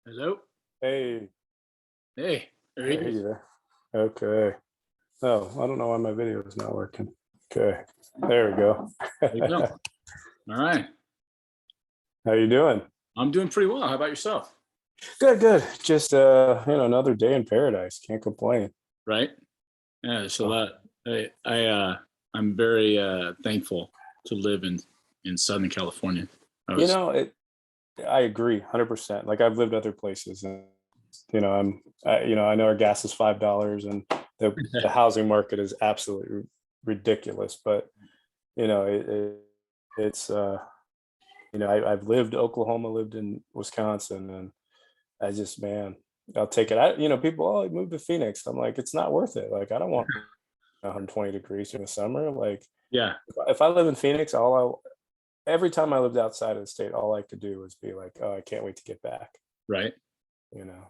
Hello. Hey, Hey. There he hey is. there. Okay. Oh, I don't know why my video is not working. Okay, there we go. There you go. All right. How you doing? I'm doing pretty well. How about yourself? Good, good. Just another day in paradise. Can't complain. Right. Yeah. There's a Oh, lot. I'm very thankful to live in Southern California. I you was. know, it. I agree, 100%. Like I've lived other places, and I know our gas is $5, and the housing market is absolutely ridiculous. But it's I've lived Oklahoma, lived in Wisconsin, and I just, man, I'll take it. People, oh, move to Phoenix. I'm like, it's not worth it. Like, I don't want 120 degrees in the summer. Like, Yeah. if I live in Phoenix, every time I lived outside of the state, all I could do was be like, oh, I can't wait to get back. Right.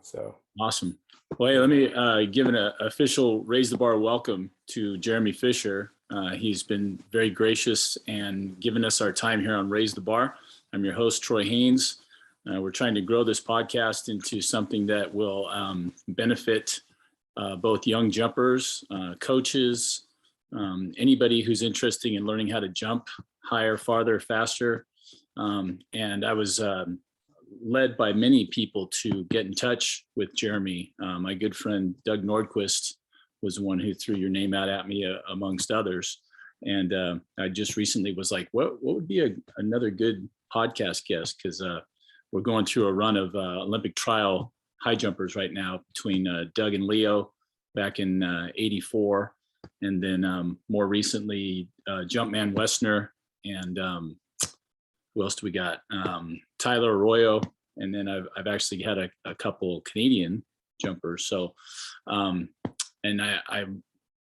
So Awesome. Well, hey, let me give an official raise the bar welcome to Jeremy Fischer. He's been very gracious and given us our time here on Raise the Bar. I'm your host, Troy Haynes. We're trying to grow this podcast into something that will benefit both young jumpers, coaches, anybody who's interested in learning how to jump higher, farther, faster. And I was led by many people to get in touch with Jeremy. My good friend Doug Nordquist was the one who threw your name out at me, amongst others. And I just recently was like, what would be another good podcast guest? Because we're going through a run of Olympic trial high jumpers right now between Doug and Leo back in '84. And then more recently, Jumpman Westner and who else do we got? Tyler Arroyo, and then I've actually had a couple Canadian jumpers. So, and I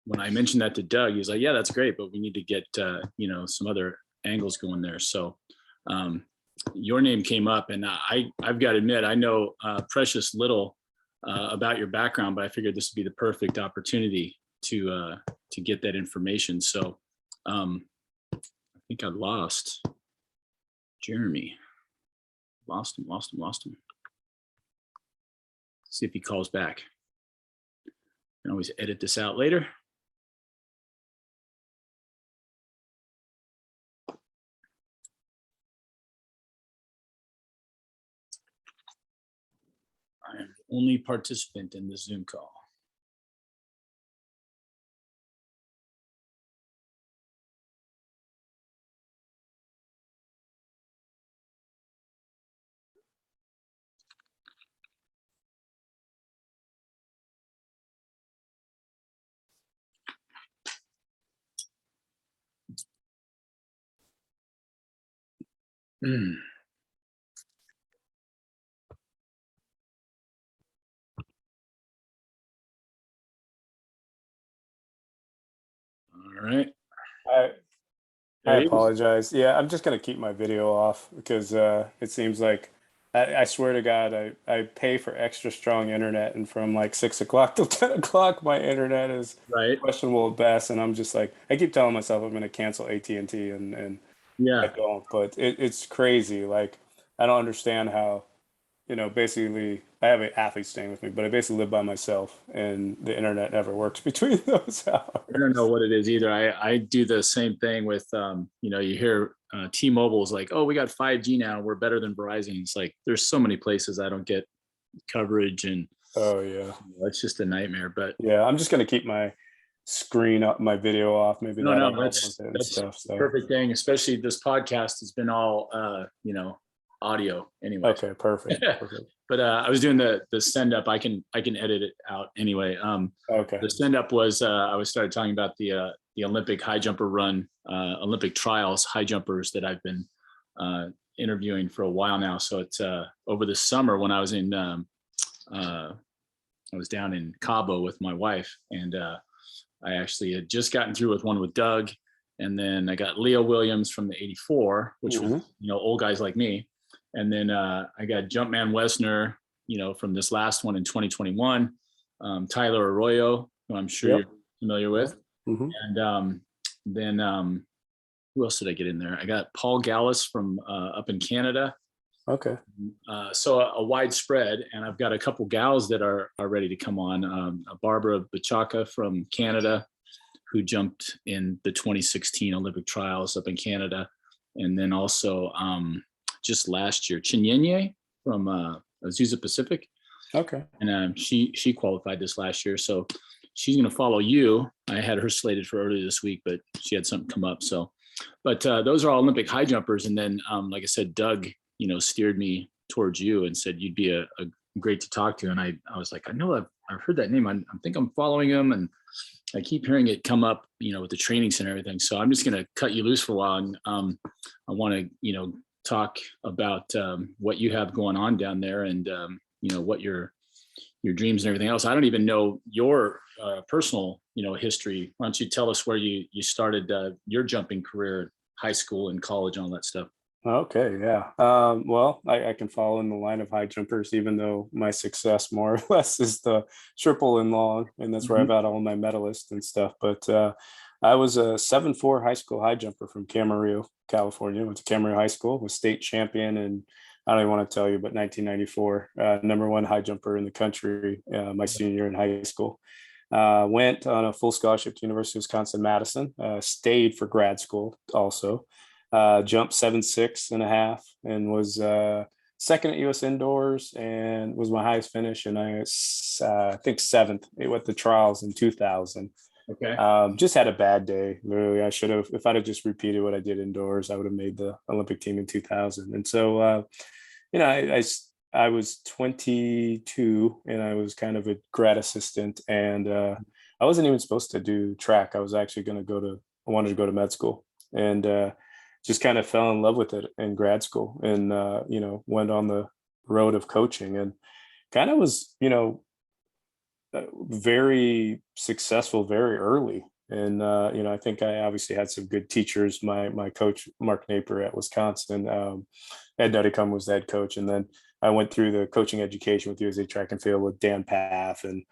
when I mentioned that to Doug, he was like, "Yeah, that's great, but we need to get some other angles going there." So, your name came up, and I've got to admit I know precious little about your background, but I figured this would be the perfect opportunity to get that information. So, I think I lost Jeremy. Lost him. See if he calls back. You can always edit this out later. I am the only participant in the Zoom call. All right. I There he is. apologize. Yeah, I'm just gonna keep my video off because it seems like I swear to God, I pay for extra strong internet, and from like 6 o'clock till 10 o'clock, my internet is Right. questionable at best, and I'm just like, I keep telling myself I'm gonna cancel AT&T, and I Yeah. don't, but it's crazy. Like, I don't understand how, basically, I have an athlete staying with me, but I basically live by myself, and the internet never works between those I don't hours. know what it is either. I do the same thing with, you hear T-Mobile is like, oh, we got 5G now. We're better than Verizon. It's like, there's so many places I don't get coverage, and Oh yeah. it's just a nightmare. But Yeah, I'm just gonna keep my screen up, my video off. Maybe no, that'll no, help with it and that's stuff. the So, perfect thing. Especially this podcast has been all, audio anyways. okay, perfect. Perfect. But I was doing the send up. I can edit it out anyway. Okay. The send up was I was started talking about the Olympic high jumper run, Olympic trials high jumpers that I've been interviewing for a while now. So it's over the summer when I was I was down in Cabo with my wife, and I actually had just gotten through with one with Doug, and then I got Leo Williams from the '84, which was Hmm. old guys like me, and then I got Jumpman Wesner, from this last one in 2021, Tyler Arroyo, who I'm sure you're Yep. familiar Yep. with, Hmm. and then who else did I get in there? I got Paul Gallus from up in Canada, Okay. So a wide spread, and I've got a couple gals that are ready to come on. Barbara Bachaka from Canada, who jumped in the 2016 Olympic trials up in Canada. And then also just last year, Chinyenye from Azusa Pacific. Okay. And she qualified this last year. So she's going to follow you. I had her slated for earlier this week, but she had something come up. So, but those are all Olympic high jumpers. And then, like I said, Doug, steered me towards you and said you'd be a great to talk to. And I was like, I know I've heard that name. I think I'm following him, and I keep hearing it come up, with the trainings and everything. So I'm just going to cut you loose for a while. And I want to, talk about what you have going on down there, and, what your dreams and everything else. I don't even know your personal, history. Why don't you tell us where you started your jumping career, high school and college, and all that stuff? Okay, yeah. Well, I can follow in the line of high jumpers, even though my success more or less is the triple and long, and that's where I've had all my medalists and stuff. But I was a 7'4" high school high jumper from Camarillo, California. Went to Camarillo High School, was state champion, and I don't even want to tell you, but 1994, #1 high jumper in the country, my senior year in high school. Went on a full scholarship to University of Wisconsin-Madison, stayed for grad school also. Jumped 7'6.5" and was second at US Indoors, and was my highest finish. And I think 7th at the trials in 2000. Okay. Just had a bad day. Literally, I should have, if I'd have just repeated what I did indoors, I would have made the Olympic team in 2000. And so, I was 22 and I was kind of a grad assistant, and I wasn't even supposed to do track. I was actually going to I wanted to go to med school, and just kind of fell in love with it in grad school, and went on the road of coaching, and kind of was very successful very early. And I think I obviously had some good teachers. My coach Mark Napier at Wisconsin, Ed Nutticum was the head coach, and then I went through the coaching education with USA Track and Field with Dan Path and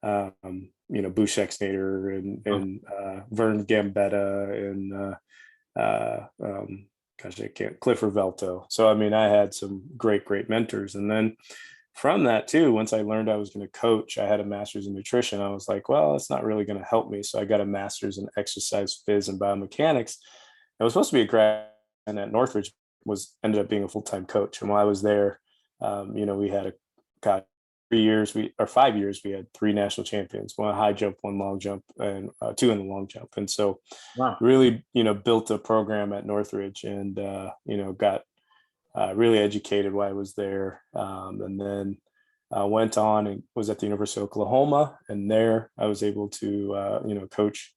Bush Exnader and Vern Gambetta and Clifford Velto. So, I mean, I had some great mentors. And then from that too, once I learned I was going to coach, I had a master's in nutrition. I was like, well, it's not really going to help me. So I got a master's in exercise phys and biomechanics. I was supposed to be a grad, and at Northridge ended up being a full-time coach. And while I was there, we had 5 years, we had 3 national champions, 1 high jump, 1 long jump, and 2 in the long jump. And so really, built a program at Northridge, and, got really educated while I was there. And then went on and was at the University of Oklahoma. And there I was able to, coach.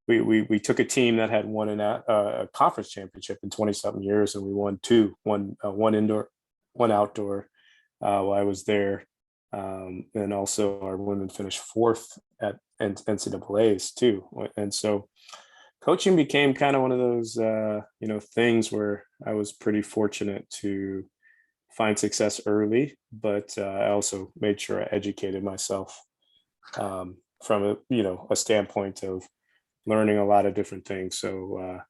We took a team that had won a conference championship in 20-something years, and we won 2, one indoor, 1 outdoor while I was there. And also our women finished 4th at NCAA's too. And so coaching became kind of one of those, things where I was pretty fortunate to find success early, but I also made sure I educated myself from a standpoint of learning a lot of different things. So,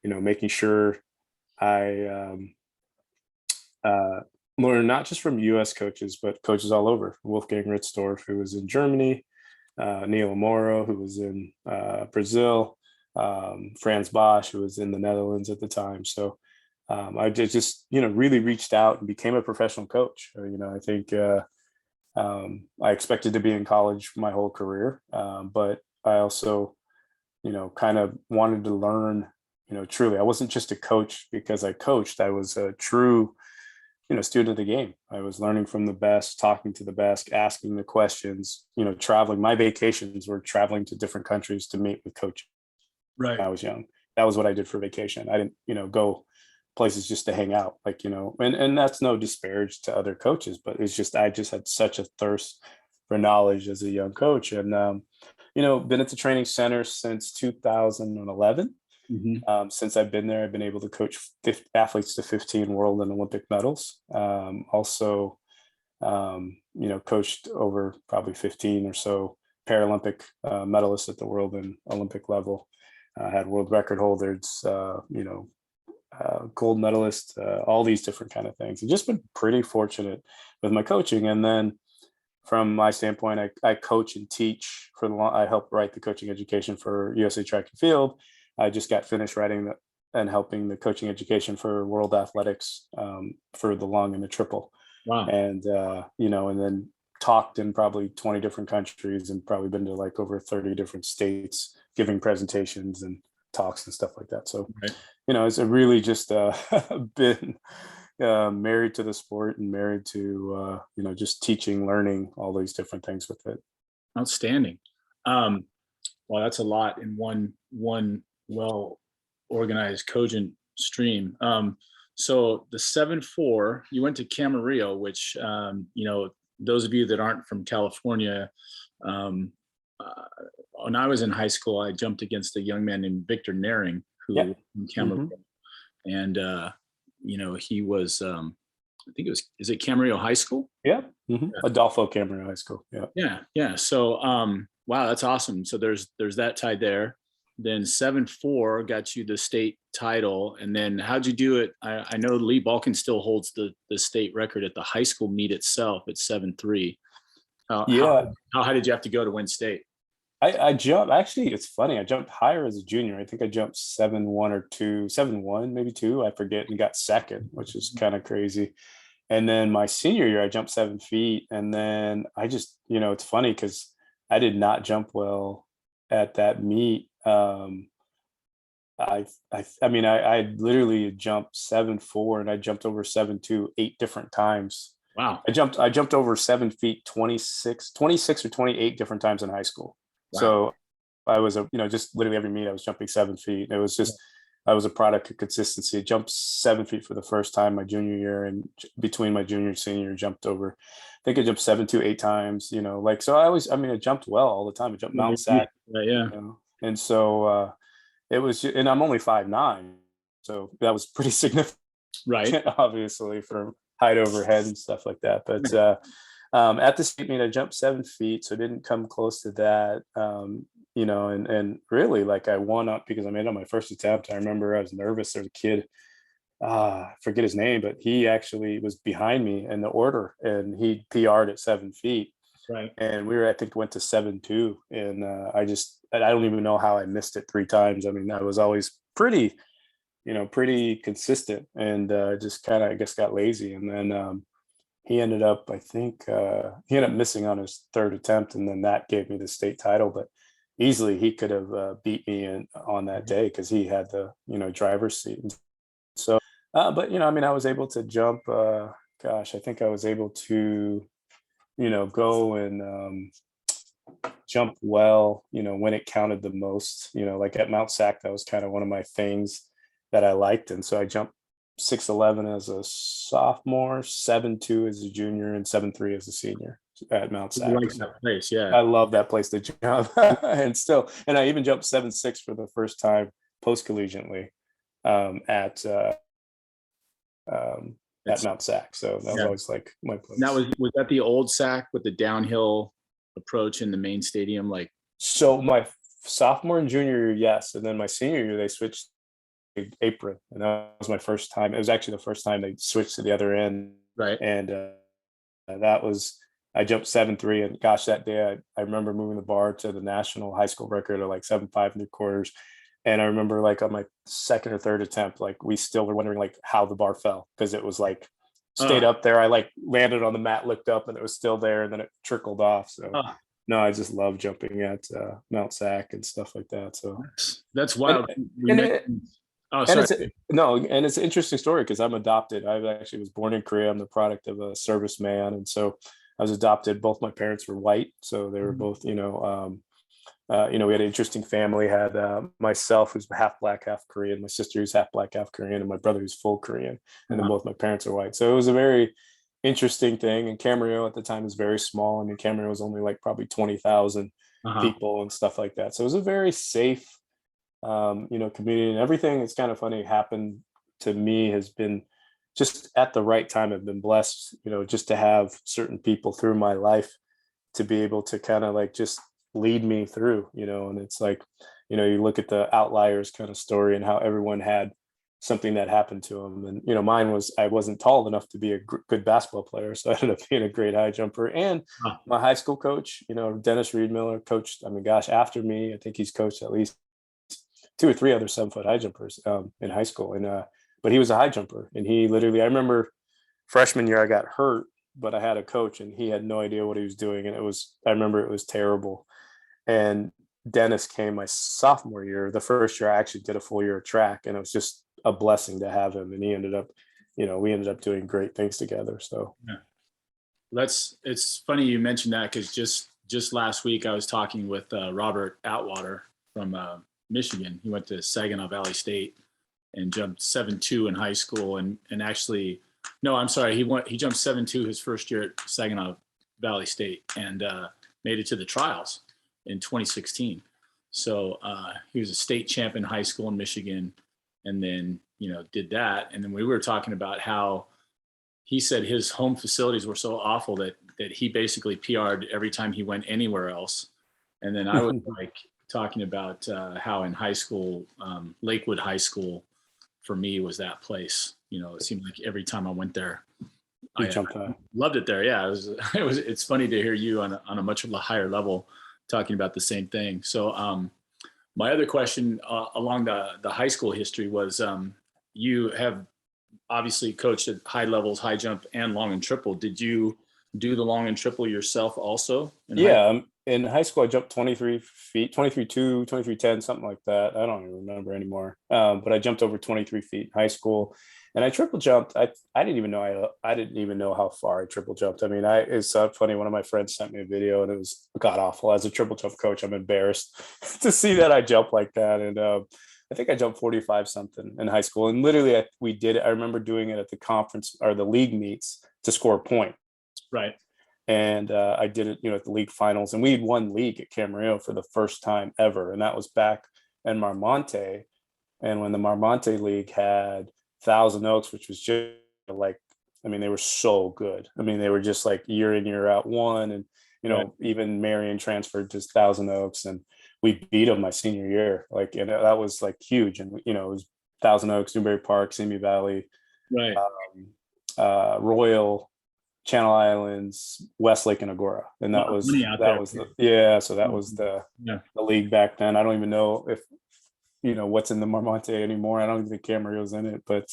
making sure I learn not just from U.S. coaches, but coaches all over. Wolfgang Ritzdorf, who was in Germany, Neil Amoro, who was in Brazil, Franz Bosch, who was in the Netherlands at the time. So I just really reached out and became a professional coach. I think I expected to be in college my whole career, but I also, kind of wanted to learn, truly. I wasn't just a coach because I coached. I was a true student of the game. I was learning from the best, talking to the best, asking the questions, traveling. My vacations were traveling to different countries to meet with coaches. Right. When I was young. That was what I did for vacation. I didn't, go places just to hang out, and that's no disparage to other coaches, but it's just, I just had such a thirst for knowledge as a young coach. And, been at the training center since 2011. Mm-hmm. Since I've been there, I've been able to coach athletes to 15 world and Olympic medals. Also, coached over probably 15 or so Paralympic medalists at the world and Olympic level. Had world record holders, gold medalist, all these different kind of things. I've just been pretty fortunate with my coaching. And then from my standpoint, I coach and teach I help write the coaching education for USA Track and Field. I just got finished writing and helping the coaching education for World Athletics for the long and the triple. Wow. And, and then talked in probably 20 different countries and probably been to like over 30 different states giving presentations and talks and stuff like that. So, right. It's really just been married to the sport and married to, just teaching, learning all these different things with it. Outstanding. Well, that's a lot in one well-organized, cogent stream. So the 7.4, you went to Camarillo, which, those of you that aren't from California, when I was in high school, I jumped against a young man named Victor Naring, who from Camarillo, and he was, I think is it Camarillo High School? Yeah, Adolfo Camarillo High School. Yeah. So, wow, that's awesome. So there's that tied there. Then 7.4 got you the state title, and then how'd you do it? I know Lee Balkin still holds the state record at the high school meet itself at 7.3. How high did you have to go to win state? I jumped. Actually, it's funny. I jumped higher as a junior. I think I jumped 7.1 or 7.1, maybe 2. I forget, and got second, which is kind of crazy. And then my senior year, I jumped 7 feet, and then I just, it's funny because I did not jump well at that meet. I literally jumped 7.4 and I jumped over 7.2 8 different times. Wow. I jumped over 7 feet 26 or 28 different times in high school. Wow. So I was just literally every meet I was jumping 7 feet. It was just, I was a product of consistency. I jumped 7 feet for the first time my junior year, and between my junior and senior jumped over, I think I jumped 7.2 8 times, so I jumped well all the time. I jumped Mount Sac. Yeah. And so it was, and I'm only 5'9", so that was pretty significant, right? Obviously, for height overhead and stuff like that. But at the state meet, I jumped 7 feet, so I didn't come close to that. And really, like, I won up because I made it on my first attempt. I remember I was nervous. There was a kid, I forget his name, but he actually was behind me in the order, and he PR'd at 7 feet. Right. And I think went to 7.2, and I don't even know how I missed it 3 times. I mean, I was always pretty consistent, and just kind of, I guess, got lazy. And then he ended up, I think, he ended up missing on his 3rd attempt, and then that gave me the state title. But easily he could have beat me on that day because he had the, driver's seat. And so, but, I was able to jump, I think I was able to, go and jump well, when it counted the most, like at Mount Sac, that was kind of one of my things that I liked. And so I jumped 6'11" as a sophomore, 7.2 as a junior, and 7.3 as a senior at Mount Sac. You like that place, yeah. I love that place to jump. and I even jumped 7.6 for the first time post-collegiately at Mount Sac. So that was always like my place. That was that the old Sac with the downhill approach in the main stadium? So my sophomore and junior year, yes. And then my senior year, they switched to apron. And that was my first time. It was actually the first time they switched to the other end. Right. And I jumped 7.3. And gosh, that day, I remember moving the bar to the national high school record of like 7.5 3/4. And I remember, like, on my 2nd or 3rd attempt, like, we still were wondering, like, how the bar fell, because it was like stayed up there. I like landed on the mat, looked up, and it was still there, and then it trickled off. So no, I just love jumping at Mount Sac and stuff like that. So that's wild. And it's an interesting story because I'm adopted. I actually was born in Korea. I'm the product of a serviceman, and so I was adopted. Both my parents were white, so they were both, we had an interesting family. Had myself, who's half black, half Korean, my sister, who's half black, half Korean, and my brother, who's full Korean. And then both my parents are white. So it was a very interesting thing. And Camarillo at the time was very small. I mean, Camarillo was only like probably 20,000 people and stuff like that. So it was a very safe, community. And everything that's kind of funny happened to me has been just at the right time. I've been blessed, just to have certain people through my life to be able to kind of like just lead me through, and it's like, you look at the outliers kind of story and how everyone had something that happened to him. And, mine was, I wasn't tall enough to be a good basketball player. So I ended up being a great high jumper. And Huh. my high school coach, Dennis Reedmiller coached, I mean, gosh, after me, I think he's coached at least 2 or 3 other 7-foot high jumpers in high school. And, but he was a high jumper. And he literally, I remember freshman year, I got hurt, but I had a coach and he had no idea what he was doing. And I remember it was terrible. And Dennis came my sophomore year. The first year I actually did a full year of track, and it was just a blessing to have him. And he ended up, we ended up doing great things together. So Yeah. It's funny you mentioned that, because just last week I was talking with Robert Atwater from Michigan. He went to Saginaw Valley State and jumped 7.2 in high school, and actually, no, I'm sorry, he jumped 7.2 his first year at Saginaw Valley State, and made it to the trials in 2016. So he was a state champ in high school in Michigan, and then did that. And then we were talking about how he said his home facilities were so awful that he basically PR'd every time he went anywhere else. And then I was like talking about how in high school, Lakewood High School for me was that place. It seemed like every time I went there, I loved it there. Yeah, it's funny to hear you on a much higher level talking about the same thing. So my other question along the high school history was, you have obviously coached at high levels, high jump and long and triple. Did you do the long and triple yourself also? In high school, I jumped 23 feet, 23.2, 23.10, something like that. I don't even remember anymore. But I jumped over 23 feet in high school, and I triple jumped. I didn't even know how far I triple jumped. I mean, it's so funny. One of my friends sent me a video, and it was god awful. As a triple jump coach, I'm embarrassed to see that I jump like that. And I think I jumped 45 something in high school, and literally we did it. I remember doing it at the conference or the league meets to score a point. Right. And I did it, at the league finals, and we had won league at Camarillo for the first time ever. And that was back in Marmonte. And when the Marmonte League had Thousand Oaks, which was just like, I mean, they were so good. I mean, they were just like year in, year out one. And, Right. even Marion transferred to Thousand Oaks, and we beat them my senior year. Like, and that was like huge. And, it was Thousand Oaks, Newberry Park, Simi Valley, Right. Royal, Channel Islands, Westlake, and Agora. And that was the league back then. I don't even know if what's in the Marmonte anymore. I don't even think Camarillo's in it, but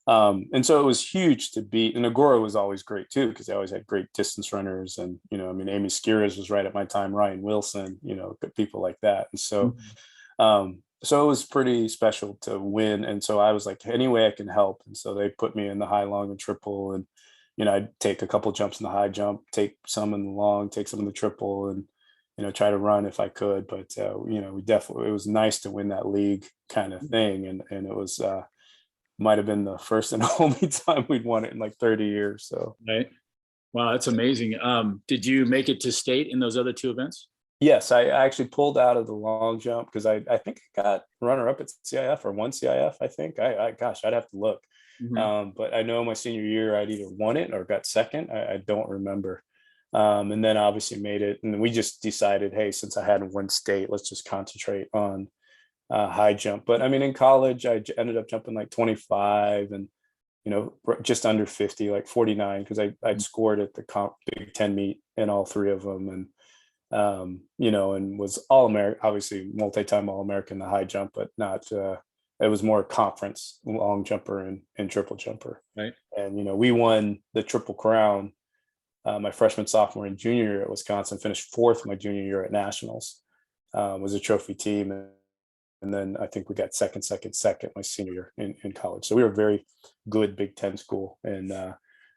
and so it was huge to beat. And Agora was always great too, because they always had great distance runners. And I mean, Amy Skiras was right at my time, Ryan Wilson, people like that. And so so it was pretty special to win. And so I was like, any way I can help. And so they put me in the high, long, and triple. And I'd take a couple jumps in the high jump, take some in the long, take some in the triple, and try to run if I could. But it was nice to win that league kind of thing. And it was might have been the first and only time we'd won it in like 30 years. So Right. Wow, that's amazing. Did you make it to state in those other two events? yes, I actually pulled out of the long jump because I think I got runner up at CIF or one CIF. I think gosh, I'd have to look. But I know my senior year I'd either won it or got second. I don't remember. And then obviously made it. And we just decided, hey, since I hadn't won state, let's just concentrate on high jump. But I mean, in college, I ended up jumping like 25 and, just under 50, like 49, because I'd scored at the Big Ten meet in all three of them. And, and was All-American, obviously multi-time All-American, the high jump, but not, it was more conference long jumper and triple jumper. Right. And, we won the Triple Crown my freshman, sophomore, and junior year at Wisconsin, finished fourth my junior year at nationals, was a trophy team. And then I think we got second my senior year in college. So we were a very good Big Ten school. And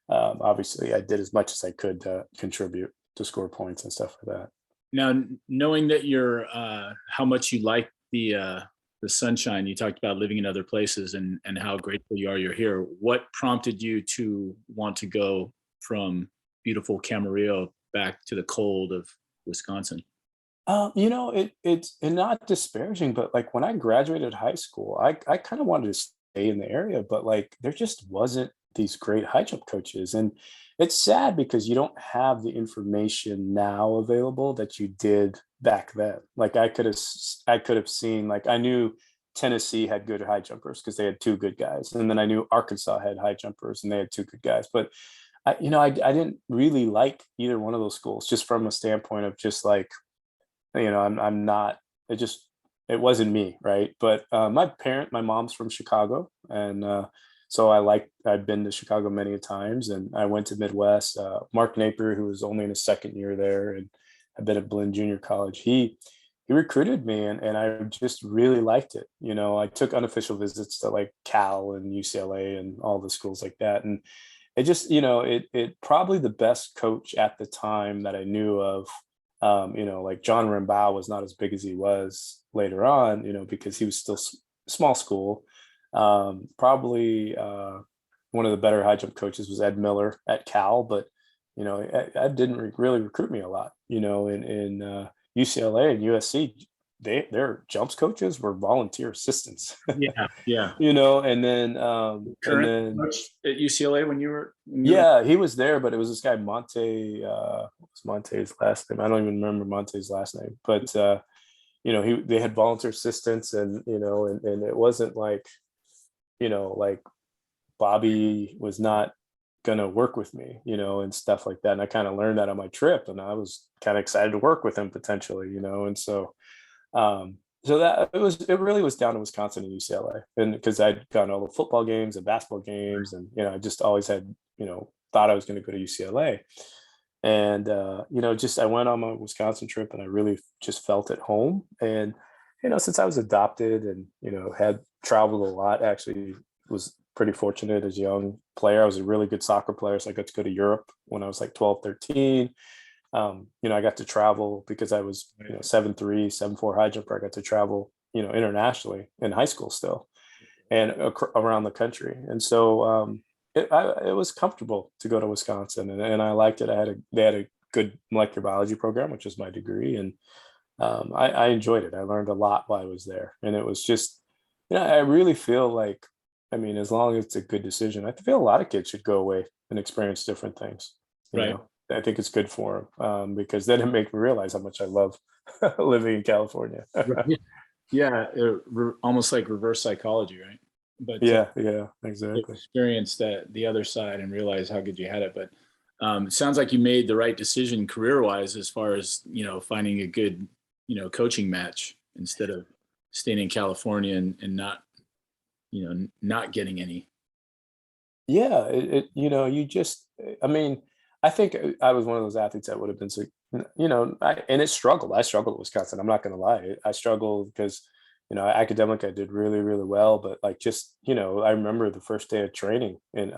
obviously I did as much as I could to contribute to score points and stuff like that. Now, knowing that you're how much you like the sunshine, you talked about living in other places and how grateful you are you're here. What prompted you to want to go from beautiful Camarillo back to the cold of Wisconsin? It's not disparaging, but like when I graduated high school, I kind of wanted to stay in the area, but like there just wasn't these great high jump coaches. And it's sad because you don't have the information now available that you did back then. Like I could have seen, like I knew Tennessee had good high jumpers because they had two good guys. And then I knew Arkansas had high jumpers and they had two good guys. But I didn't really like either one of those schools, just from a standpoint of just like, I'm not, it wasn't me. Right. But my mom's from Chicago. And so I'd been to Chicago many times, and I went to Midwest. Mark Napier, who was only in his second year there and had been at Blinn Junior College, he recruited me, and I just really liked it. I took unofficial visits to like Cal and UCLA and all the schools like that. And it just, it probably the best coach at the time that I knew of. Like John Rimbaugh was not as big as he was later on, because he was still small school. Probably one of the better high jump coaches was Ed Miller at Cal, but Ed didn't really recruit me a lot. In UCLA and USC, their jumps coaches were volunteer assistants. Yeah. And then at UCLA when you were he was there, but it was this guy Monte. What's Monte's last name? I don't even remember Monte's last name, but they had volunteer assistants, and and it wasn't like like Bobby was not gonna work with me, and stuff like that. And I kind of learned that on my trip, and I was kind of excited to work with him potentially, and so that it really was down to Wisconsin and UCLA, and because I'd gone to all the football games and basketball games, and I just always had thought I was going to go to UCLA. And I went on my Wisconsin trip, and I really just felt at home. And since I was adopted and had traveled a lot, actually was pretty fortunate as a young player. I was a really good soccer player, so I got to go to Europe when I was like 12, 13. I got to travel because I was 7'3", 7'4" high jumper. I got to travel internationally in high school still, and around the country. And so it was comfortable to go to Wisconsin, and I liked it. They had a good molecular biology program, which is my degree, and I enjoyed it. I learned a lot while I was there, and it was just I really feel like, as long as it's a good decision, I feel a lot of kids should go away and experience different things. Right. I think it's good for them, because then it makes me realize how much I love living in California. Yeah, almost like reverse psychology, right? But yeah, exactly. Experience the other side and realize how good you had it. But it sounds like you made the right decision career-wise as far as finding a good coaching match instead of staying in California and not not getting any. Yeah, you just, I think I was one of those athletes that would have been, and it struggled. I struggled at Wisconsin. I'm not going to lie. I struggled because, academic, I did really, really well, but like, just, I remember the first day of training, and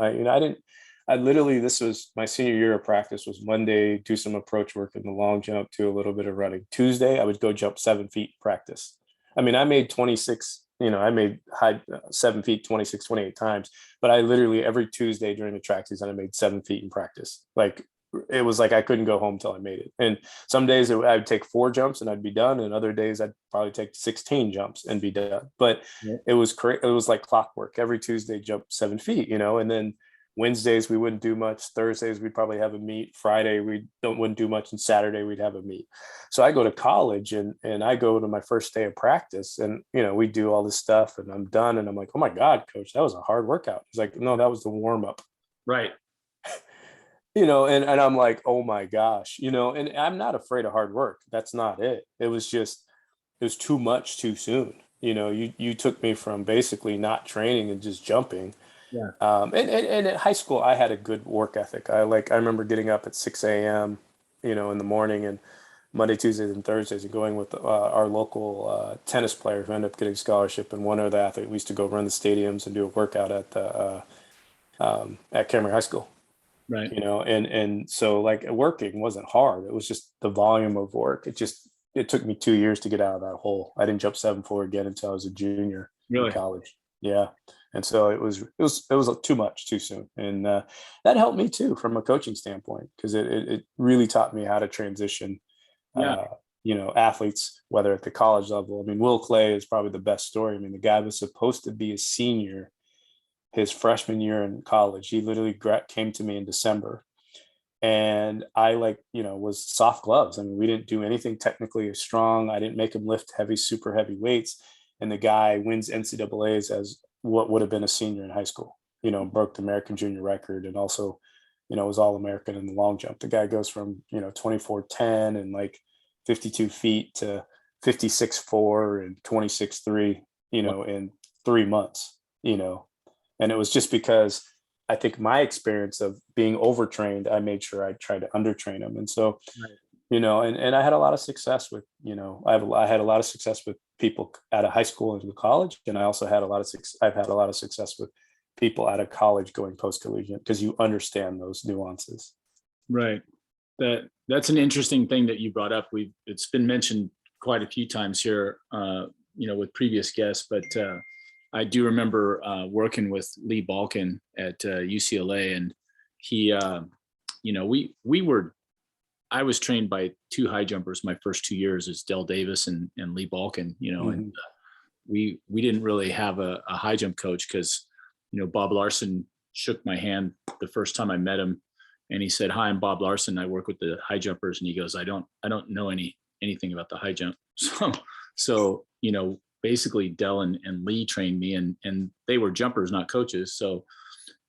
this was my senior year of practice. Was Monday, do some approach work in the long jump, do a little bit of running. Tuesday, I would go jump 7 feet practice. I made 26, I made high 7 feet, 26, 28 times, but I literally every Tuesday during the track season, I made 7 feet in practice. Like, it was like I couldn't go home till I made it. And some days I'd take 4 jumps and I'd be done, and other days I'd probably take 16 jumps and be done. But it was it was like clockwork. Every Tuesday, jump 7 feet, and then Wednesdays we wouldn't do much. Thursdays we'd probably have a meet. Friday wouldn't do much, and Saturday we'd have a meet. So I go to college, and I go to my first day of practice, and we do all this stuff, and I'm done, and I'm like, oh my God, coach, that was a hard workout. He's like, no, that was the warm up. Right. And I'm like, oh my gosh, and I'm not afraid of hard work. That's not it. It was too much too soon. You took me from basically not training and just jumping. Yeah. And at high school, I had a good work ethic. I remember getting up at 6 a.m., in the morning, and Monday, Tuesdays, and Thursdays, and going with our local tennis player who ended up getting scholarship, and one other athlete. We used to go run the stadiums and do a workout at Cameron High School. Right. And so like working wasn't hard. It was just the volume of work. It took me 2 years to get out of that hole. I didn't jump 7'4" again until I was a junior in college. Yeah. And so it was too much too soon. And that helped me too, from a coaching standpoint, because it really taught me how to transition, athletes, whether at the college level. Will Claye is probably the best story. The guy was supposed to be a senior his freshman year in college. He literally came to me in December, and I was soft gloves. We didn't do anything technically strong. I didn't make him lift super heavy weights. and the guy wins NCAAs as what would have been a senior in high school, broke the American junior record, and also, was All-American in the long jump. The guy goes from, 24.10 and like 52 feet to 56.4 and 26.3, in 3 months, and it was just because I think my experience of being overtrained, I made sure I tried to undertrain him. And so, Right. and I had a lot of success with, I had a lot of success with people out of high school into college. And I also had I've had a lot of success with people out of college going post-collegiate, because you understand those nuances. Right. That's an interesting thing that you brought up. It's been mentioned quite a few times here, with previous guests, but I do remember working with Lee Balkin at UCLA, and he, I was trained by two high jumpers my first 2 years, as Del Davis and Lee Balkin, and we didn't really have a high jump coach, because, Bob Larson shook my hand the first time I met him, and he said, "Hi, I'm Bob Larson. I work with the high jumpers." And he goes, I don't know anything about the high jump. So, basically Del and Lee trained me, and they were jumpers, not coaches. So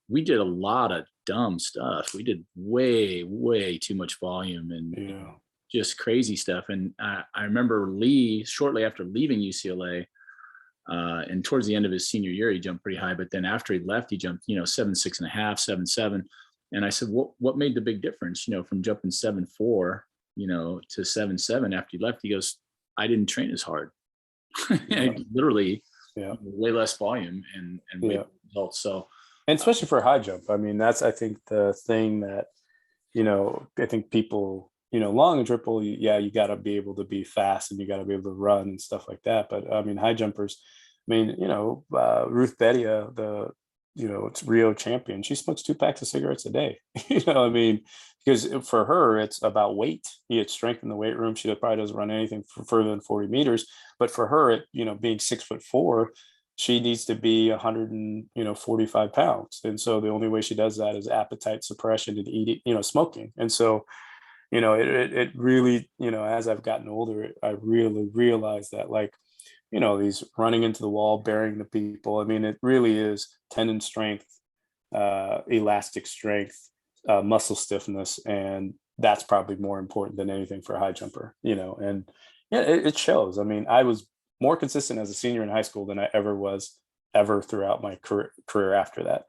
we did a lot of dumb stuff. We did way too much volume and just crazy stuff. And I remember Lee, shortly after leaving UCLA, and towards the end of his senior year, he jumped pretty high. But then after he left, he jumped, 7.6.5, 7.7. And I said, what made the big difference, from jumping 7.4, to 7.7 after he left? He goes, I didn't train as hard. Literally way less volume and way better results. So, and especially for high jump, I mean, that's, I think, the thing that, I think people, long and triple, you got to be able to be fast, and you got to be able to run and stuff like that. But I mean, high jumpers, Ruth Bedia, it's Rio champion, she smokes 2 packs of cigarettes a day. I mean, because for her, it's about weight. It's strength in the weight room. She probably doesn't run anything for further than 40 meters. But for her, being 6'4", she needs to be 145 pounds. And so the only way she does that is appetite suppression and eating, smoking. And so, it really, as I've gotten older, I really realized that, like, these running into the wall, burying the people, I mean, it really is tendon strength, elastic strength, muscle stiffness. And that's probably more important than anything for a high jumper, and it shows. I mean, I was more consistent as a senior in high school than I ever was throughout my career after that,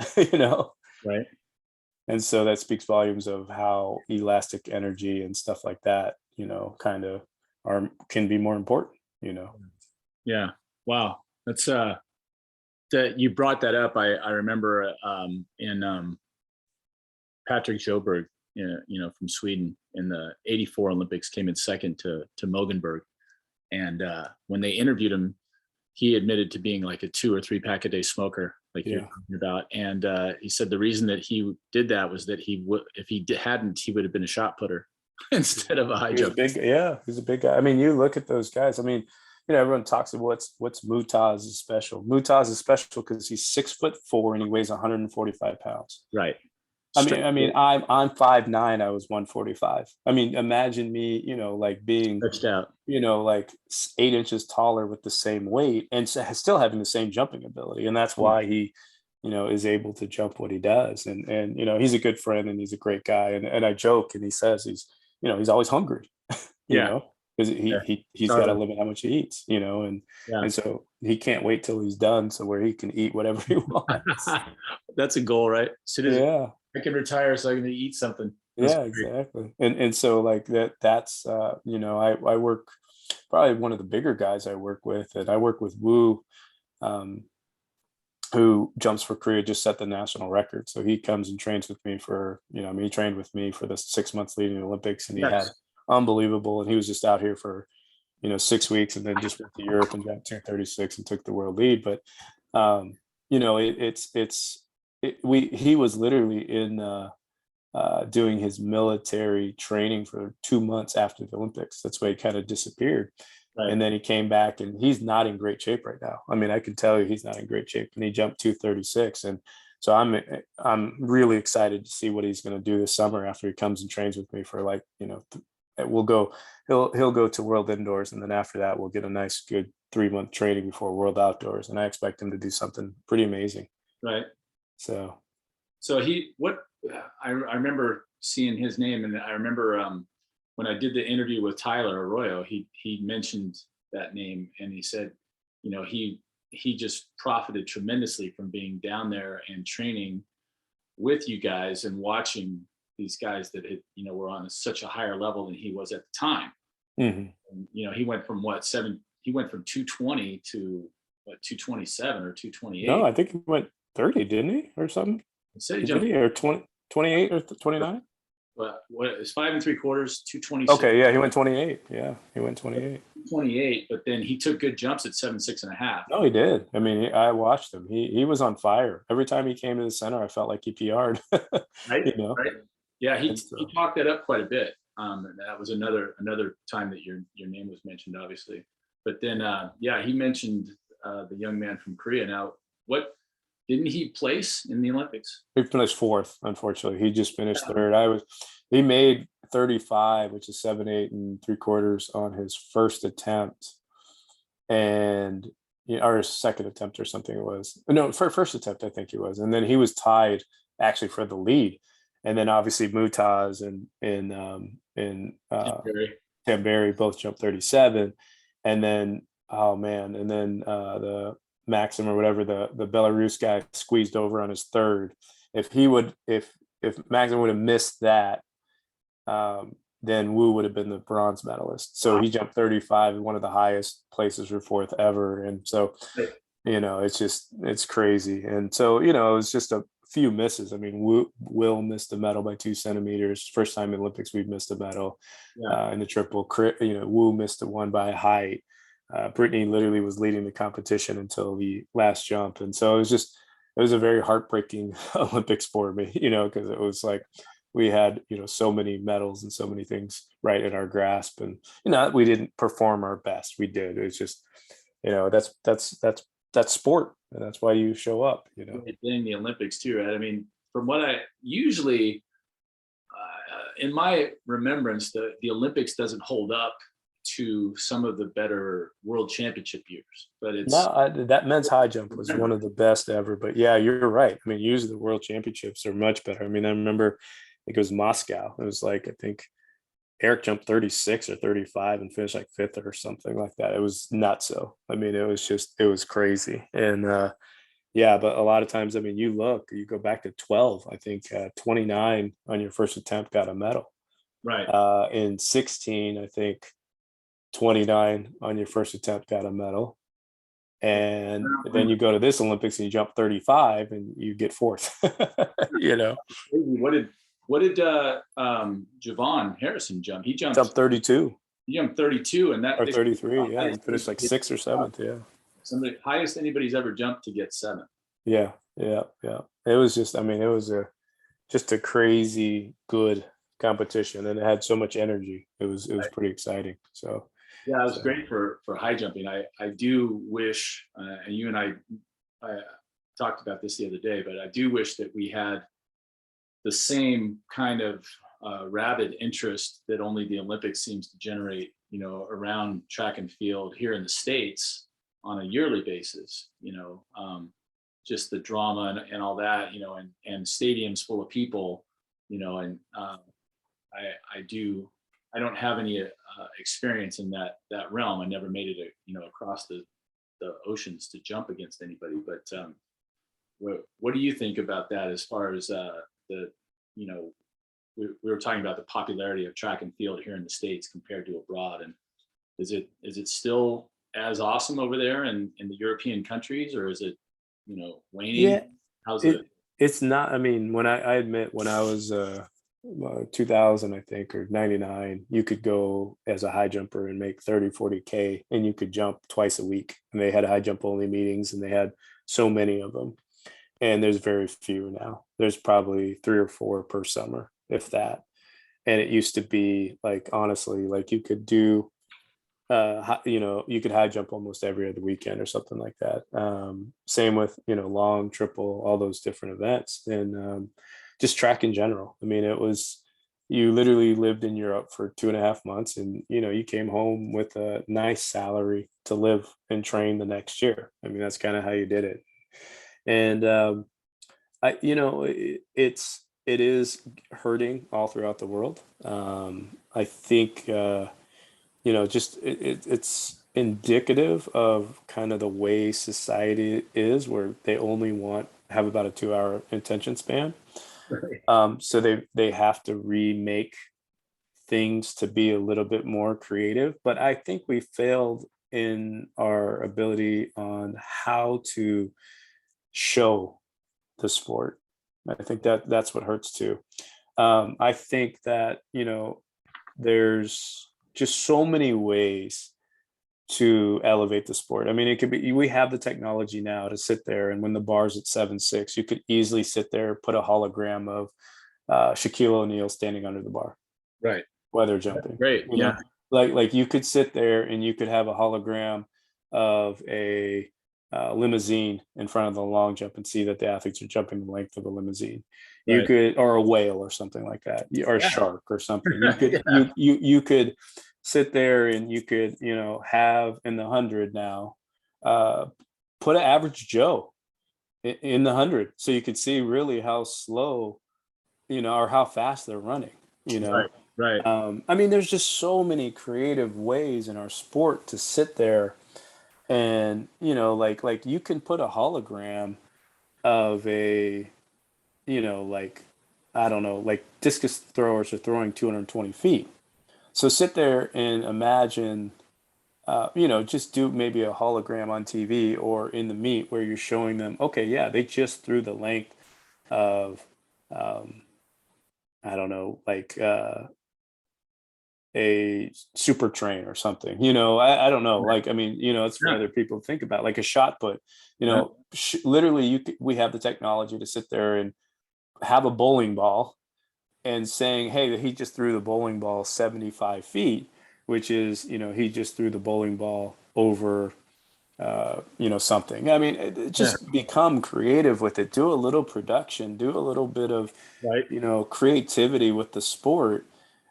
Right. And so that speaks volumes of how elastic energy and stuff like that, kind of can be more important, Yeah. Wow. That's that you brought that up. I remember in Patrick Sjöberg, from Sweden, in the '84 Olympics, came in second to Mogenberg. And when they interviewed him, he admitted to being like a 2 or 3 pack a day smoker, like you're talking about. And he said the reason that he did that was that if he hadn't, he would have been a shot putter instead of a high jump. He's a big guy. I mean, you look at those guys. I mean, everyone talks about what's Mutaz is special. Mutaz is special because he's 6'4" and he weighs 145 pounds. Right. I'm 5'9". I was 145. I mean, imagine me, like being stretched out, like 8 inches taller with the same weight and still having the same jumping ability. And that's why he, is able to jump what he does. And he's a good friend and he's a great guy. And I joke, and he says he's always hungry, because he's got to limit how much he eats, and so he can't wait till he's done, so where he can eat whatever he wants. That's a goal, right? I can retire so I can eat something. That's great. Exactly. And so like that's I work, probably one of the bigger guys I work with, and I work with Wu, who jumps for Korea, just set the national record. So he comes and trains with me for, he trained with me for the 6 months leading the Olympics, and he had unbelievable. And he was just out here for, 6 weeks, and then just went to Europe and got 236 and took the world lead. But, he was literally in doing his military training for 2 months after the Olympics. That's why he kind of disappeared. Right. And then he came back, and he's not in great shape right now. I mean, I can tell you he's not in great shape, and he jumped 236. And so I'm really excited to see what he's going to do this summer after he comes and trains with me for he'll go to World Indoors, and then after that we'll get a nice good 3-month training before World Outdoors, and I expect him to do something pretty amazing. Right. So I remember seeing his name, and I remember when I did the interview with Tyler Arroyo, he mentioned that name, and he said, he just profited tremendously from being down there and training with you guys and watching these guys that had, were on such a higher level than he was at the time. Mm-hmm. And, he went from he went from 220 to 227 or 228. No, I think he went 30, didn't he, or something? Did he, or 20, 28 or 29? But what is 5 3/4, 226? Okay, yeah, he went 28. Yeah, he went 28. 28, but then he took good jumps at 7 6.5. No, he did. I mean, I watched him. He was on fire. Every time he came to the center, I felt like he PR'd. Right. Right. Yeah, he talked that up quite a bit. That was another time that your name was mentioned, obviously. But then, he mentioned the young man from Korea. Now, what didn't he place in the Olympics? He finished 4th. Unfortunately, he just finished 3rd. He made 35, which is 7 8 3/4 on his first attempt, and or his second attempt or something. It was for first attempt, I think he was, and then he was tied actually for the lead, and then obviously Mutaz and Tamberi both jumped 37, and then the Maxim or whatever, the Belarus guy squeezed over on his 3rd. If Maxim would have missed that, then Wu would have been the bronze medalist. So he jumped 35, one of the highest places for 4th ever. And so, it's crazy. And so, it was just a few misses. I mean, Will missed the medal by 2 centimeters. First time in Olympics we've missed a medal in the triple. Wu missed the one by height. Brittany literally was leading the competition until the last jump. And so it was a very heartbreaking Olympics for me, because it was like we had, so many medals and so many things right in our grasp. And, we didn't perform our best. We did. It was just, that's sport. And that's why you show up, In the Olympics too, right? I mean, from what I usually, in my remembrance, the Olympics doesn't hold up to some of the better world championship years, but that men's high jump was one of the best ever. But yeah, you're right. I mean, usually the world championships are much better. I mean, I remember it was Moscow. It was like, I think Eric jumped 36 or 35 and finished like 5th or something like that. It was nuts. So, I mean, it was crazy. And but a lot of times, I mean, you go back to 12, I think 29 on your first attempt got a medal. Right. In 16, I think 29 on your first attempt got a medal. And then you go to this Olympics and you jump 35 and you get 4th. What did Javon Harrison jump? He jumped 32. He jumped 32, and that or 33. Yeah, he finished like 6th or 7th. Yeah, somebody highest anybody's ever jumped to get 7th. Yeah. It was just, I mean, it was just a crazy good competition, and it had so much energy. It was pretty exciting. So yeah, it was great for high jumping. I do wish, and you and I talked about this the other day, but I do wish that we had the same kind of rabid interest that only the Olympics seems to generate, around track and field here in the States on a yearly basis. Just the drama and all that, and stadiums full of people, and I don't have any experience in that realm. I never made it, across the oceans to jump against anybody. But what do you think about that as far as we were talking about the popularity of track and field here in the States compared to abroad, and is it still as awesome over there in the European countries, or is it waning? Yeah, how's it? It's not. I mean, when I admit, when I was 2000, I think, or 99, you could go as a high jumper and make 30-40K, and you could jump twice a week, and they had high jump only meetings, and they had so many of them. And there's very few now. There's probably 3 or 4 per summer, if that. And it used to be like, honestly, like you could do, you could high jump almost every other weekend or something like that. Same with, long, triple, all those different events, and just track in general. I mean, it was, you literally lived in Europe for 2.5 months, and you came home with a nice salary to live and train the next year. I mean, that's kind of how you did it. And I it is hurting all throughout the world. I think just it's indicative of kind of the way society is, where they only have about a 2-hour attention span. So they have to remake things to be a little bit more creative. But I think we failed in our ability on how to show the sport. I think that's what hurts too. I think that there's just so many ways to elevate the sport. I mean, it could be, we have the technology now to sit there, and when the bar's at 7.6, you could easily sit there, put a hologram of Shaquille O'Neal standing under the bar, Right. weather jumping. Great. Yeah. Like you could sit there and you could have a hologram of a limousine in front of the long jump and see that the athletes are jumping the length of the limousine. You Right. could, or a whale or something like that, or a Yeah. shark or something. You could you could sit there and you could have in the 100 now, put an average Joe in the 100, so you could see really how slow or how fast they're running. Right. Right. I mean, there's just so many creative ways in our sport to sit there and like you can put a hologram of a like, I don't know, like discus throwers are throwing 220 feet. So sit there and imagine, just do maybe a hologram on TV or in the meet where you're showing them, okay, yeah, they just threw the length of, I don't know, like a super train or something. I don't know. Like, I mean, it's for Yeah. other people to think about, like a shot put. Yeah. Literally, we have the technology to sit there and have a bowling ball and saying, hey, he just threw the bowling ball 75 feet, which is, he just threw the bowling ball over, something. I mean, just become creative with it. Do a little production, do a little bit of, Right. creativity with the sport.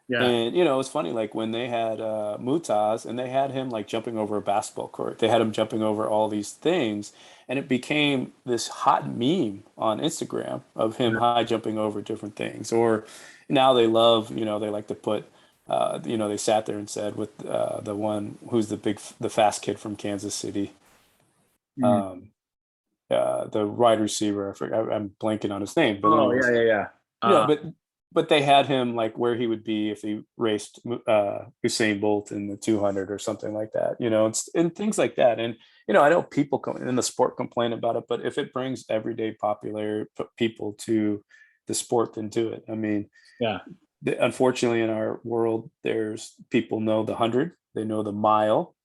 Yeah. And, it's funny, like when they had Mutaz and they had him like jumping over a basketball court, they had him jumping over all these things. And it became this hot meme on Instagram of him high jumping over different things. Or now they love, they like to put, they sat there and said with the one who's the fast kid from Kansas City, Mm. the wide receiver. I forget, I'm blanking on his name, but Oh, anyways, yeah. but they had him like where he would be if he raced Usain Bolt in the 200 or something like that, and things like that. And I know people in the sport complain about it, but if it brings everyday popular people to the sport, then do it. I mean, Yeah. unfortunately, in our world, there's people know the 100, they know the mile,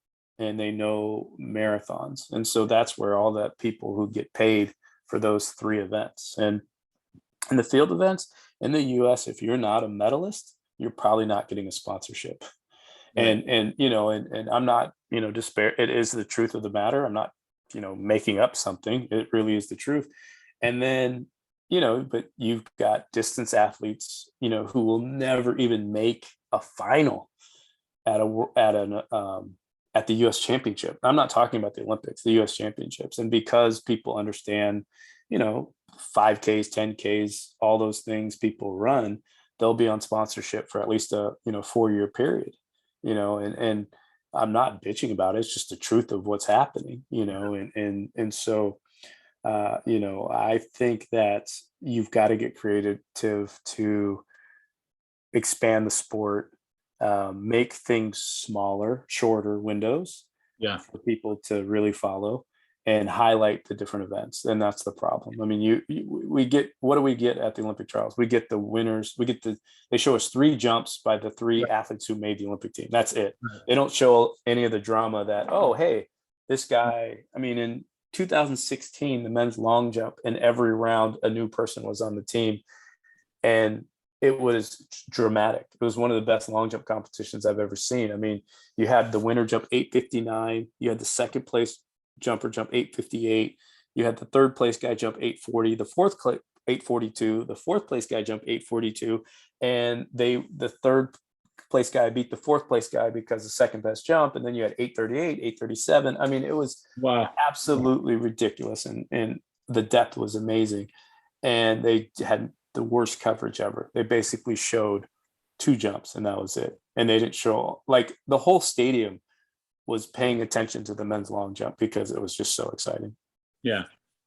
and they know marathons, and so that's where all that people who get paid for those three events. And in the field events in the US, if you're not a medalist, you're probably not getting a sponsorship. Right. And I'm not, despair. It is the truth of the matter. I'm not, making up something. It really is the truth. And then, but you've got distance athletes, who will never even make a final at the U.S. Championship. I'm not talking about the Olympics, the U.S. Championships. And because people understand, 5Ks, 10Ks, all those things people run, they'll be on sponsorship for at least a 4-year period. And I'm not bitching about it. It's just the truth of what's happening. And so I think that you've got to get creative to expand the sport, make things smaller, shorter windows, Yeah. for people to really follow and highlight the different events. And that's the problem. I mean, we get, what do we get at the Olympic trials? We get the winners. They show us 3 jumps by the 3 athletes who made the Olympic team. That's it. Right. They don't show any of the drama that, oh, hey, this guy, I mean, in 2016, the men's long jump, in every round, a new person was on the team. And it was dramatic. It was one of the best long jump competitions I've ever seen. I mean, you had the winner jump 8:59. You had the second place jumper jump 8:58. You had the third place guy jump 8:40. The fourth 8:42. The fourth place guy jumped 8:42, and the third place guy beat the fourth place guy because the second best jump. And then you had 8:38, 8:37. I mean, it was Wow. absolutely ridiculous, and the depth was amazing. And they had the worst coverage ever. They basically showed 2 jumps, and that was it. And they didn't show, like, the whole stadium was paying attention to the men's long jump because it was just so exciting. Yeah.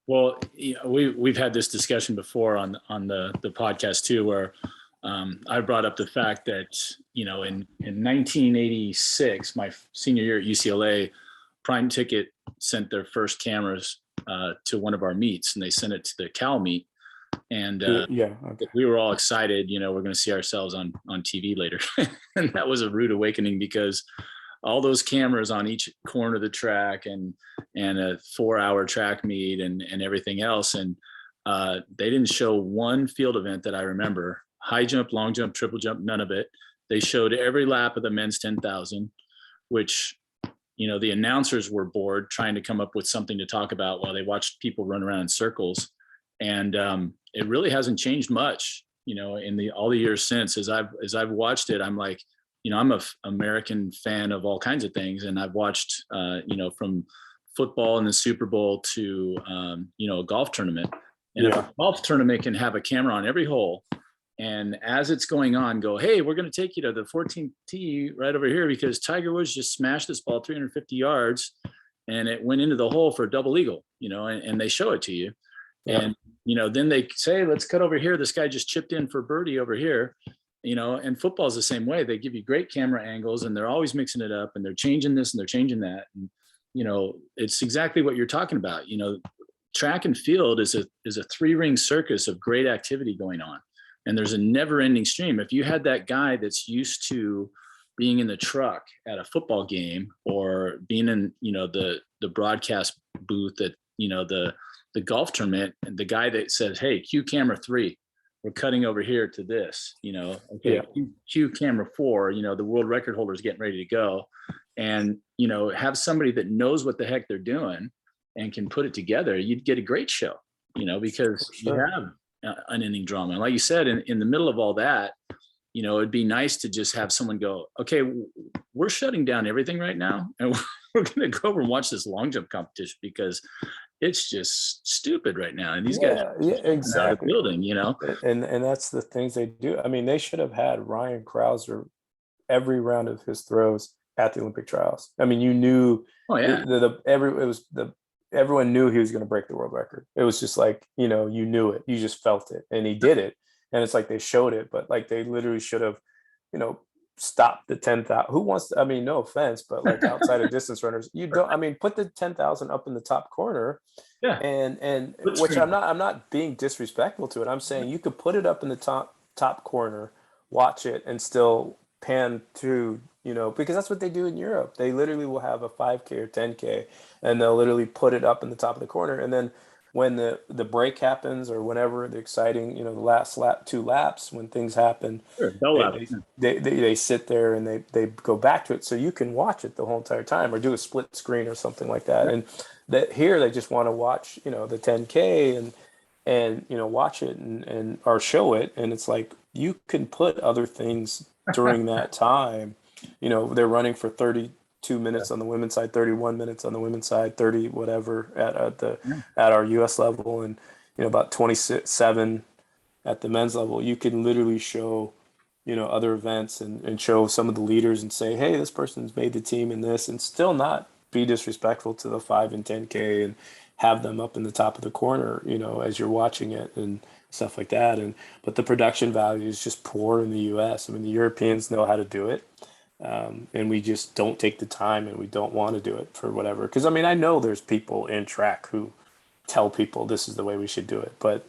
Well, we've had this discussion before on the podcast too, where I brought up the fact that, in 1986, my senior year at UCLA, Prime Ticket sent their first cameras to one of our meets, and they sent it to the Cal meet. And Okay. we were all excited, we're going to see ourselves on TV later. And that was a rude awakening, because all those cameras on each corner of the track and a 4-hour track meet and everything else. And they didn't show one field event that I remember: high jump, long jump, triple jump, none of it. They showed every lap of the men's 10,000, which, the announcers were bored trying to come up with something to talk about while they watched people run around in circles. And it really hasn't changed much, in all the years since. As I've watched it, I'm like, I'm a American fan of all kinds of things, and I've watched, from football and the Super Bowl to, a golf tournament. And if a golf tournament can have a camera on every hole, and as it's going on, go, hey, we're going to take you to the 14th tee right over here because Tiger Woods just smashed this ball 350 yards, and it went into the hole for a double eagle, and they show it to you. Yeah. And, then they say, let's cut over here. This guy just chipped in for birdie over here. And football is the same way. They give you great camera angles, and they're always mixing it up, and they're changing this and they're changing that. And, it's exactly what you're talking about. Track and field is a 3-ring circus of great activity going on. And there's a never ending stream. If you had that guy that's used to being in the truck at a football game, or being in, the broadcast booth at, the golf tournament, and the guy that says, hey, cue camera 3, we're cutting over here to this, okay, cue camera 4, the world record holder is getting ready to go. And, have somebody that knows what the heck they're doing and can put it together, you'd get a great show, because you have unending drama. And like you said, in the middle of all that, it'd be nice to just have someone go, okay, we're shutting down everything right now, and we're going to go over and watch this long jump competition because it's just stupid right now. And these guys are exactly out of the building, And that's the things they do. I mean, they should have had Ryan Krauser every round of his throws at the Olympic trials. I mean, you knew everyone knew he was going to break the world record. It was just like, you knew it, you just felt it, and he did it. And it's like they showed it, but like they literally should have, stop the 10,000. Who wants to, I mean, no offense, but like outside of distance runners, put the 10,000 up in the top corner. Yeah. And which I'm not being disrespectful to it. I'm saying you could put it up in the top corner, watch it, and still pan through, because that's what they do in Europe. They literally will have a 5K or 10K, and they'll literally put it up in the top of the corner. And then when the break happens, or whenever the exciting, the last 2 laps, when things happen, sure, they sit there and they go back to it, so you can watch it the whole entire time, or do a split screen or something like that. Yeah. And that here they just want to watch, the 10K and watch it and or show it, and it's like you can put other things during that time. They're running for 32 minutes on the women's side, 31 minutes on the women's side, 30 whatever at our US level, and about 27 at the men's level. You can literally show other events and show some of the leaders and say, hey, this person's made the team in this, and still not be disrespectful to the 5 and 10K, and have them up in the top of the corner, as you're watching it and stuff like that. But the production value is just poor in the US. I mean, the Europeans know how to do it. And we just don't take the time, and we don't want to do it for whatever. Because, I mean, I know there's people in track who tell people this is the way we should do it, but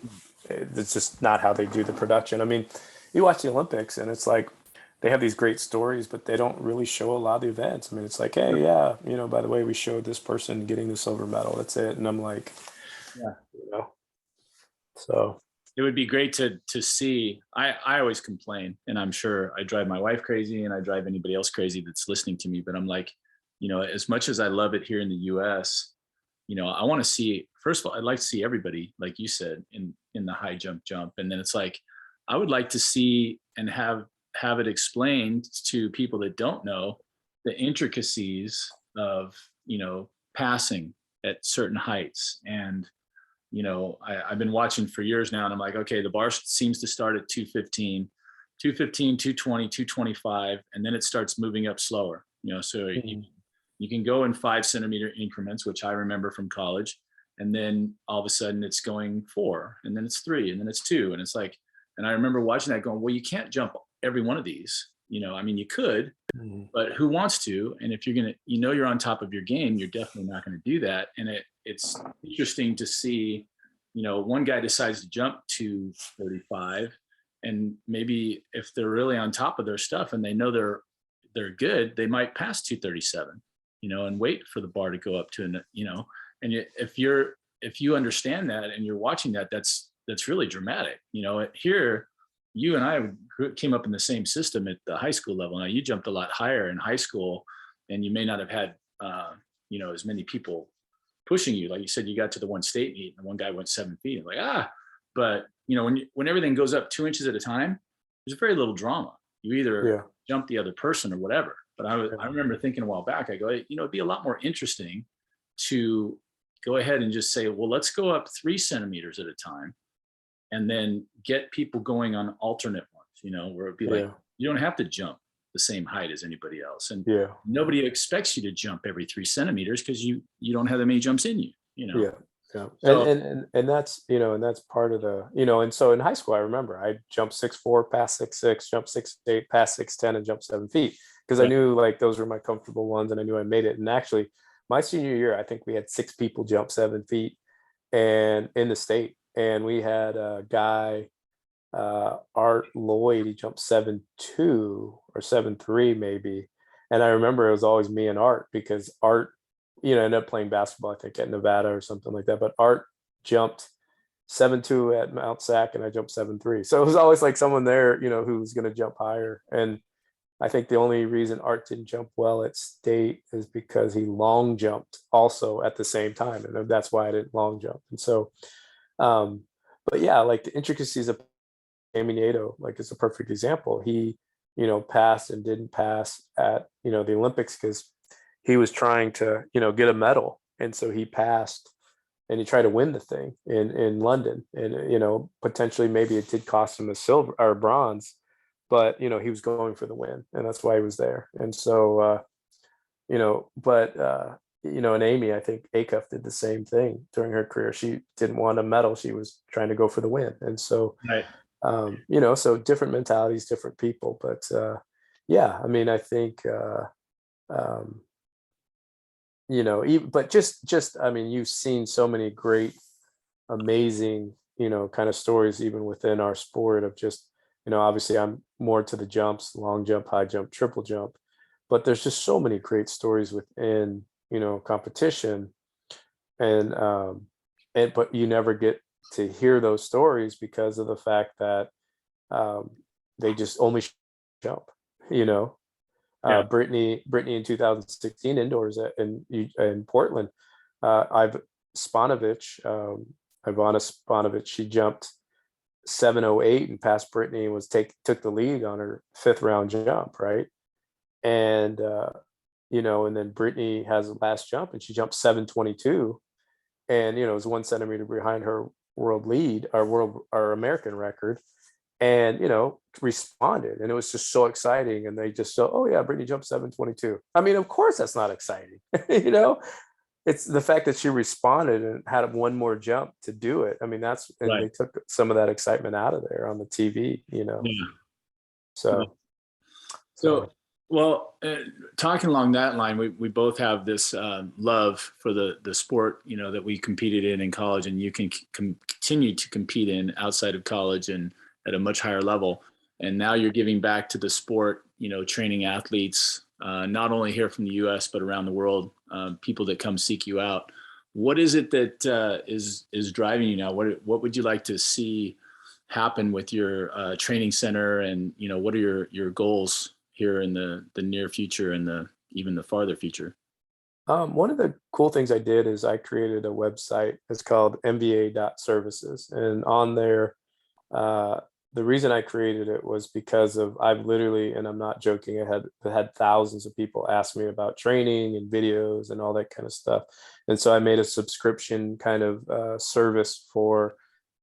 it's just not how they do the production. I mean, you watch the Olympics, and it's like they have these great stories, but they don't really show a lot of the events. I mean, it's like, hey, yeah, by the way, we showed this person getting the silver medal. That's it. And I'm like, yeah, so. It would be great to see. I always complain, and I'm sure I drive my wife crazy, and I drive anybody else crazy that's listening to me. But I'm like, as much as I love it here in the US, I want to see, first of all, I'd like to see everybody, like you said, in in the high jump. And then it's like, I would like to see and have it explained to people that don't know the intricacies of, passing at certain heights. And, I've been watching for years now, and I'm like, okay, the bar seems to start at 215, 220, 225, and then it starts moving up slower, so you can go in 5 centimeter increments, which I remember from college. And then all of a sudden it's going 4, and then it's 3, and then it's 2. And it's like, and I remember watching that going, well, you can't jump every one of these, I mean, you could, but who wants to? And if you're going to, you're on top of your game, you're definitely not going to do that. And it's interesting to see, one guy decides to jump to 35, and maybe if they're really on top of their stuff and they know they're good, they might pass 237, and wait for the bar to go up to, and if you understand that and you're watching that, that's really dramatic. Here, you and I came up in the same system at the high school level. Now you jumped a lot higher in high school, and you may not have had, as many people pushing you. Like you said, you got to the one state meet and one guy went 7 feet. And like, but when everything goes up 2 inches at a time, there's very little drama. You either jump the other person or whatever. But I remember thinking a while back, I go, it'd be a lot more interesting to go ahead and just say, well, let's go up 3 centimeters at a time, and then get people going on alternate ones, where it'd be like, you don't have to jump the same height as anybody else. And nobody expects you to jump every 3 centimeters because you don't have that many jumps in you, Yeah. So, And that's, and that's part of the, and so in high school, I remember I jumped 6'4", passed 6'6", jumped 6'8", passed 6'10", and jumped 7 feet. Because I knew like those were my comfortable ones, and I knew I made it. And actually my senior year, I think we had 6 people jump 7 feet and in the state. And we had a guy, Art Lloyd, he jumped 7'2" or 7'3" maybe. And I remember it was always me and Art, because Art, ended up playing basketball, I think at Nevada or something like that. But Art jumped 7'2" at Mount Sac, and I jumped 7'3". So it was always like someone there, who was going to jump higher. And I think the only reason Art didn't jump well at state is because he long jumped also at the same time. And that's why I didn't long jump. And so, but yeah, like the intricacies of Amy Nato, like it's a perfect example. He, passed and didn't pass at, the Olympics because he was trying to, get a medal. And so he passed and he tried to win the thing in London. And, potentially maybe it did cost him a silver or bronze, but, he was going for the win, and that's why he was there. And so, and Amy, I think Acuff did the same thing during her career. She didn't want a medal. She was trying to go for the win. And so, so different mentalities, different people, but I mean, I think, but just, I mean, you've seen so many great, amazing, kind of stories, even within our sport of just, obviously I'm more to the jumps, long jump, high jump, triple jump, but there's just so many great stories within, competition. And but you never get to hear those stories because of the fact that they just only jump, Brittany in 2016 indoors in Portland, Ivana Spanovich, she jumped 708 and passed Brittany and took the lead on her 5th round jump, right? And and then Brittany has the last jump and she jumped 722, and it was 1 centimeter behind her world lead, our American record, and responded, and it was just so exciting. And they just said, oh yeah, Brittany jumped 722. I mean, of course that's not exciting. It's the fact that she responded and had one more jump to do it. I mean, they took some of that excitement out of there on the TV. So well, talking along that line, we both have this love for the sport, that we competed in college, and you can continue to compete in outside of college and at a much higher level. And now you're giving back to the sport, training athletes, not only here from the US, but around the world, people that come seek you out. What is it that is driving you now? What would you like to see happen with your training center? And, what are your goals here in the near future and even the farther future? One of the cool things I did is I created a website. It's called MBA.services. And on there, uh, the reason I created it was because of I've literally, and I'm not joking, I had thousands of people ask me about training and videos and all that kind of stuff. And so I made a subscription kind of service for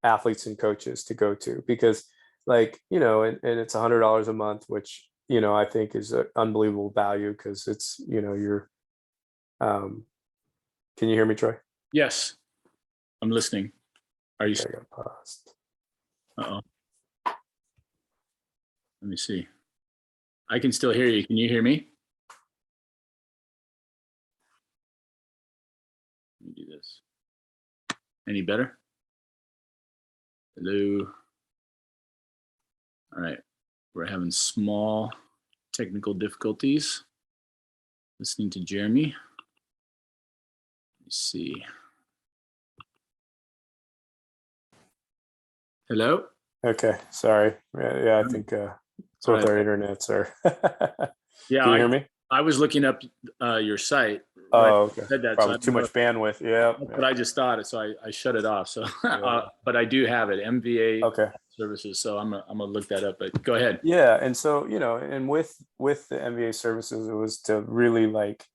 athletes and coaches to go to because, like, and it's $100 a month, which, I think is an unbelievable value because it's, you're can you hear me, Troy? Yes, I'm listening. Are you? Okay, I got paused. Uh-oh. Let me see. I can still hear you. Can you hear me? Let me do this. Any better? Hello. All right. We're having small technical difficulties listening to Jeremy. Let me see. Hello? Okay, sorry. Yeah, I think it's with our internets or Yeah, can you hear me? I was looking up your site. Right. Oh, okay. Said that, Probably so too much bandwidth. Yeah. that's what I just thought. So I shut it off. So, Yeah. but I do have it, MVA Okay. services. So I'm gonna look that up. But go ahead. Yeah, and so, and with the MBA services, it was to really, like,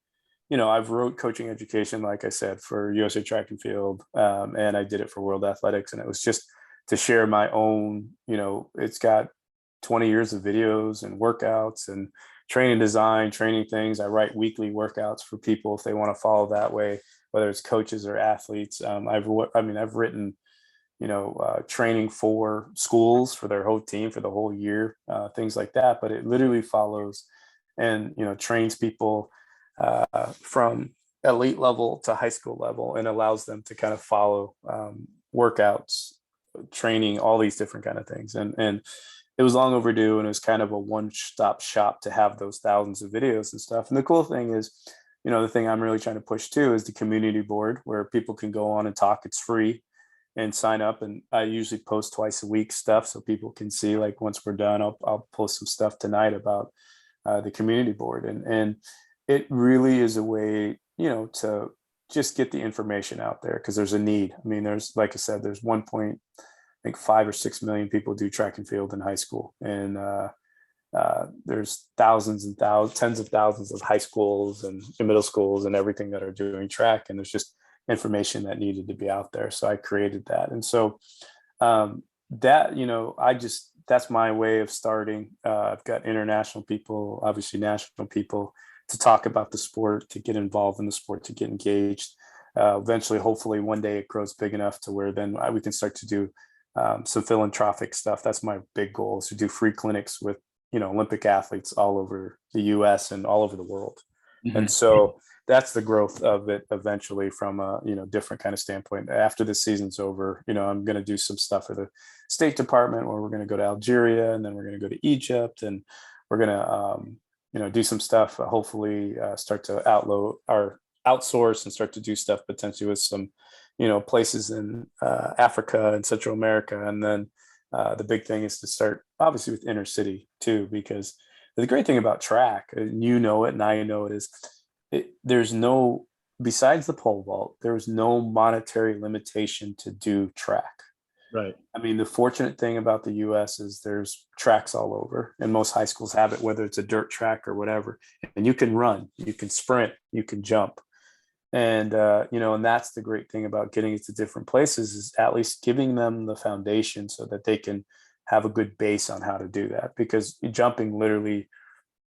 I've wrote coaching education, like I said, for USA Track and Field, and I did it for World Athletics, and it was just to share my own. It's got 20 years of videos and workouts and training design, training things. I write weekly workouts for people if they want to follow that way, whether it's coaches or athletes. I've written training for schools for their whole team for the whole year, things like that. But it literally follows and trains people from elite level to high school level and allows them to kind of follow workouts, training, all these different kind of things. And it was long overdue, and it was kind of a one-stop shop to have those thousands of videos and stuff. And the cool thing is, the thing I'm really trying to push too is the community board where people can go on and talk. It's free and sign up. And I usually post twice a week stuff so people can see, like, once we're done, I'll post some stuff tonight about the community board. And it really is a way, to just get the information out there because there's a need. I mean, there's, like I said, there's 5 or 6 million people do track and field in high school. And there's thousands and thousands, tens of thousands of high schools and middle schools and everything that are doing track. And there's just information that needed to be out there. So I created that. And so that, that's my way of starting. I've got international people, obviously national people, to talk about the sport, to get involved in the sport, to get engaged. Eventually, hopefully one day it grows big enough to where then we can start to do some philanthropic stuff. That's my big goal, is to do free clinics with, Olympic athletes all over the US and all over the world. Mm-hmm. And so that's the growth of it eventually from a, different kind of standpoint. After the season's over, I'm going to do some stuff for the State Department where we're going to go to Algeria, and then we're going to go to Egypt, and we're going to, do some stuff, hopefully start to outsource and start to do stuff potentially with some, places in Africa and Central America. And then the big thing is to start obviously with inner city too, because the great thing about track, and it and I know it, is there's no, besides the pole vault, there's no monetary limitation to do track. Right. I mean, the fortunate thing about the US is there's tracks all over, and most high schools have it, whether it's a dirt track or whatever. And you can run, you can sprint, you can jump. And, and that's the great thing about getting it to different places, is at least giving them the foundation so that they can have a good base on how to do that. Because jumping literally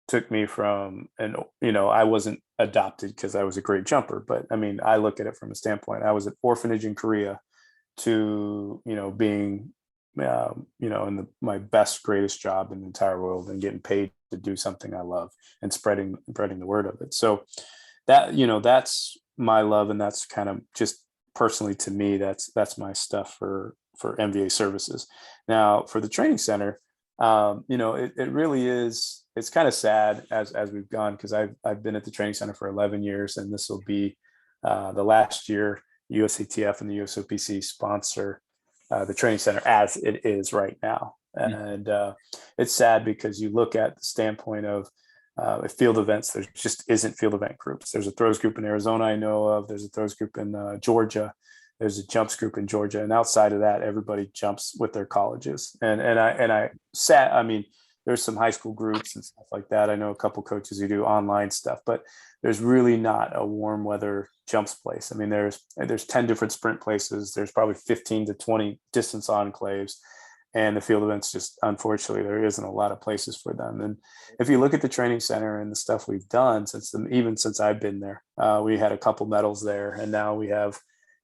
took me from, and, I wasn't adopted because I was a great jumper, but I mean, I look at it from a standpoint. I was an orphanage in Korea to, being, in my best, greatest job in the entire world and getting paid to do something I love and spreading the word of it. So that, that's my love. And that's kind of just personally to me, that's my stuff for MVA services. Now for the training center, it really is, it's kind of sad as we've gone, because I've been at the training center for 11 years, and this will be the last year USATF and the USOPC sponsor the training center as it is right now. And it's sad because you look at the standpoint of field events. There just isn't field event groups. There's a throws group in Arizona I know of. There's a throws group in Georgia. There's a jumps group in Georgia, and outside of that, everybody jumps with their colleges. I mean, there's some high school groups and stuff like that. I know a couple coaches who do online stuff, but there's really not a warm weather jumps place. I mean, there's 10 different sprint places. There's probably 15 to 20 distance enclaves. And the field events, just unfortunately, there isn't a lot of places for them. And if you look at the training center and the stuff we've done even since I've been there, we had a couple medals there, and now we have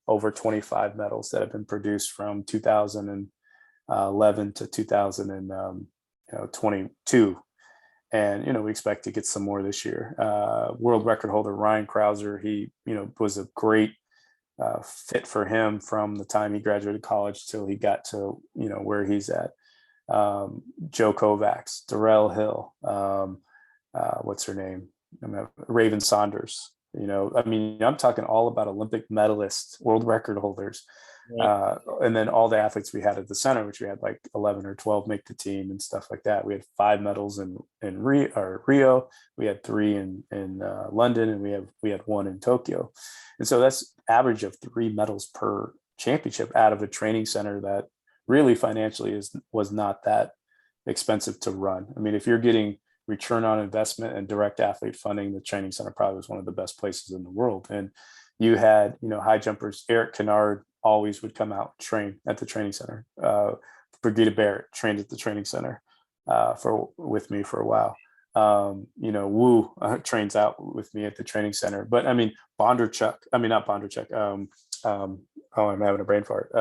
over 25 medals that have been produced from 2011 to 2022. And, we expect to get some more this year. World record holder Ryan Krauser, he, was a great fit for him from the time he graduated college till he got to, where he's at. Joe Kovacs, Darrell Hill, what's her name? Raven Saunders. I'm talking all about Olympic medalists, world record holders. Right. And then all the athletes we had at the center, which we had like 11 or 12 make the team and stuff like that. We had 5 medals in Rio. We had 3 in London, and we had 1 in Tokyo. And so that's average of 3 medals per championship out of a training center that really financially was not that expensive to run. I mean, if you're getting return on investment and direct athlete funding, the training center probably was one of the best places in the world. And you had, high jumpers, Eric Kennard always would come out and train at the training center. Brigida Barrett trained at the training center with me for a while. Wu trains out with me at the training center. But I mean, not Bondarchuk. I'm having a brain fart.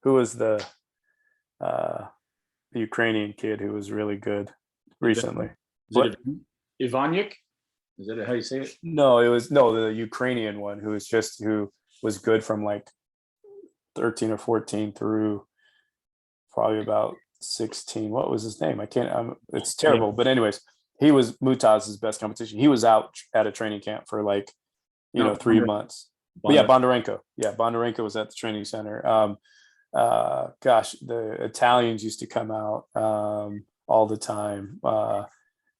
Who was the Ukrainian kid who was really good recently? Is it Ivanyuk? Is that how you say it? No, it was the Ukrainian one who was good from like 13 or 14 through probably about 16. What was his name? It's terrible. But anyways, he was Mutaz's best competition. He was out at a training camp for 3 months. But yeah, Bondarenko. Yeah, Bondarenko was at the training center. The Italians used to come out all the time.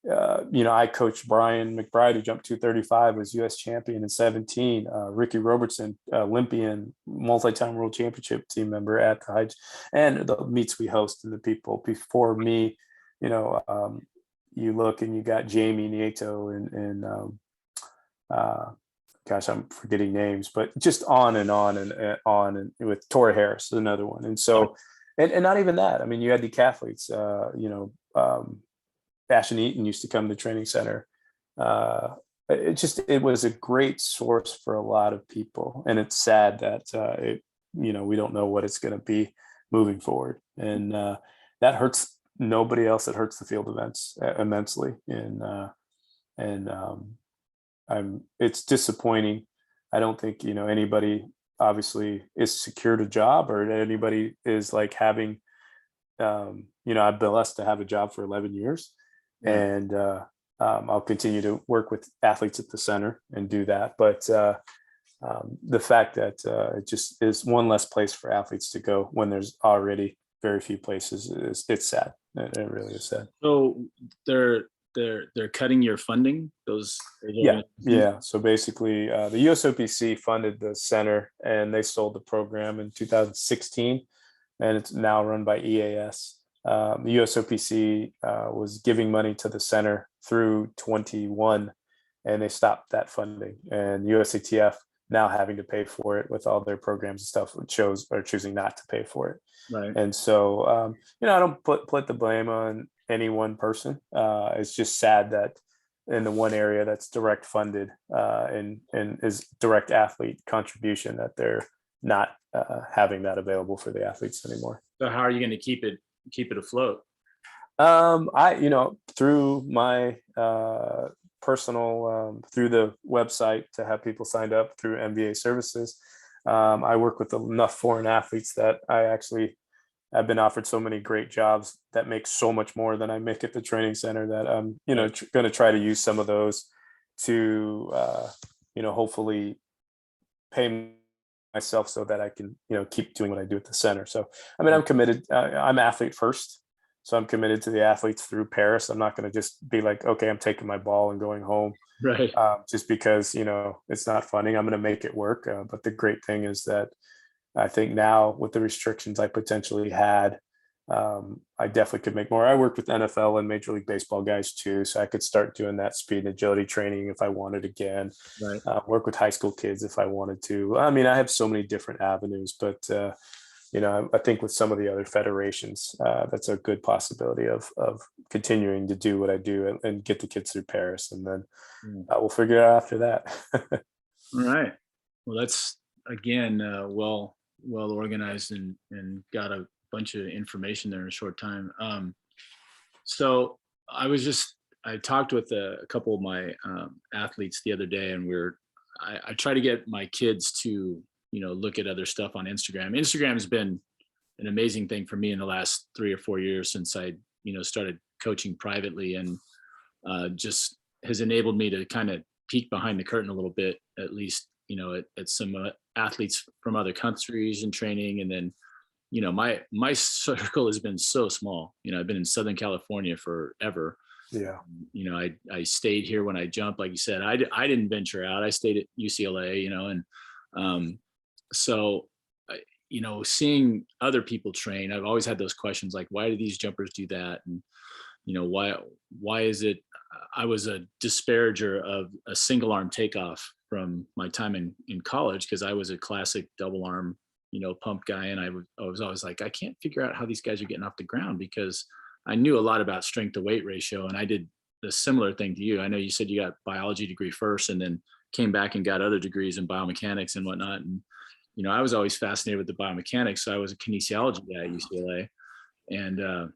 I coached Brian McBride, who jumped 235, was U.S. champion in 17. Ricky Robertson, Olympian, multi-time world championship team member at the Heights, and the meets we host and the people before me. You look and you got Jamie Nieto and I'm forgetting names, but just on and on and on, and with Tori Harris, another one. And so, and not even that. I mean, you had decathletes, Ashton Eaton used to come to the training center. It was a great source for a lot of people. And it's sad that, we don't know what it's going to be moving forward. And that hurts nobody else. It hurts the field events immensely. It's disappointing. I don't think, anybody obviously is secured a job, or anybody is like having, I've been blessed to have a job for 11 years. And I'll continue to work with athletes at the center and do that. But the fact that it just is one less place for athletes to go when there's already very few places, it's sad. It really is sad. So they're cutting your funding. Yeah. So basically, the USOPC funded the center, and they sold the program in 2016, and it's now run by EAS. The USOPC was giving money to the center through 21, and they stopped that funding. And USATF now having to pay for it with all their programs and stuff, are choosing not to pay for it. Right. And so, I don't put the blame on any one person. It's just sad that in the one area that's direct funded and is direct athlete contribution, that they're not having that available for the athletes anymore. So how are you going to keep it afloat? Through my personal, through the website, to have people signed up through MBA services. I work with enough foreign athletes that I've been offered so many great jobs that make so much more than I make at the training center, that I'm, going to try to use some of those to, hopefully pay myself so that I can, keep doing what I do at the center. So, I'm committed. I'm athlete first. So I'm committed to the athletes through Paris. I'm not going to just be like, okay, I'm taking my ball and going home, Right. just because, it's not funny. I'm going to make it work. But the great thing is that I think now with the restrictions I potentially had, I definitely could make more. I worked with NFL and Major League Baseball guys too, so I could start doing that speed and agility training if I wanted again. Right. Work with high school kids if I wanted to. I mean, I have so many different avenues, but I think with some of the other federations, that's a good possibility of continuing to do what I do and get the kids through Paris, and then we'll figure it out after that. All right. Well, that's again well organized and got a bunch of information there in a short time. So I talked with a couple of my athletes the other day, and I try to get my kids to look at other stuff on Instagram. Instagram has been an amazing thing for me in the last 3 or 4 years since I started coaching privately, and just has enabled me to kind of peek behind the curtain a little bit, at least at some athletes from other countries and training. And then my circle has been so small. I've been in Southern California forever. Yeah. I stayed here when I jumped, like you said. I didn't venture out. I stayed at UCLA, and so seeing other people train, I've always had those questions like, why do these jumpers do that? And why is it? I was a disparager of a single arm takeoff from my time in college, because I was a classic double arm pump guy, and I was always like, I can't figure out how these guys are getting off the ground, because I knew a lot about strength to weight ratio, and I did a similar thing to you. I know you said you got biology degree first and then came back and got other degrees in biomechanics and whatnot. And I was always fascinated with the biomechanics, so I was a kinesiology guy at UCLA, and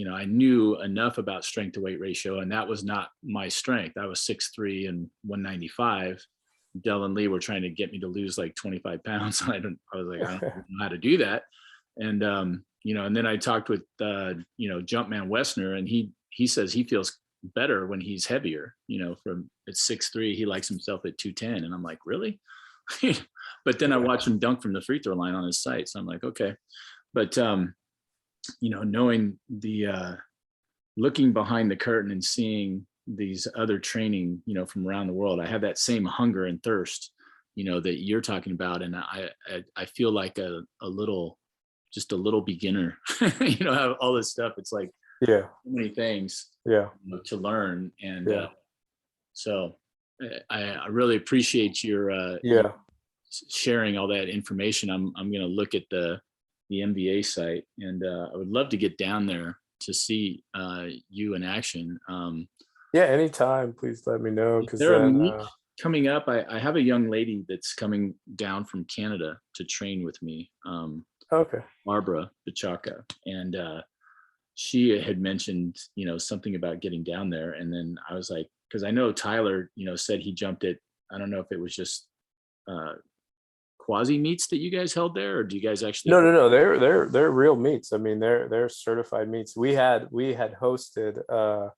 I knew enough about strength to weight ratio, and that was not my strength. I was 6'3" and 195. Dell and Lee were trying to get me to lose like 25 pounds. I was like, I don't know how to do that. And, and then I talked with, Jumpman Westner, and he says he feels better when he's heavier, from at 6'3", he likes himself at 210. And I'm like, really? But then I watched him dunk from the free throw line on his site. So I'm like, okay. But, knowing looking behind the curtain and seeing these other training, from around the world, I have that same hunger and thirst, that you're talking about. And I feel like a little beginner, have all this stuff. It's like, yeah, so many things, to learn. And so I really appreciate your sharing all that information. I'm going to look at the MBA site, and I would love to get down there to see you in action. Yeah, anytime, please let me know. Is there a meet coming up? I have a young lady that's coming down from Canada to train with me, okay. Barbara Bachaka, and she had mentioned, something about getting down there. And then I was like, because I know Tyler, said he jumped it. I don't know if it was just quasi meets that you guys held there, or do you guys actually? No. They're real meets. I mean, they're certified meets. We had hosted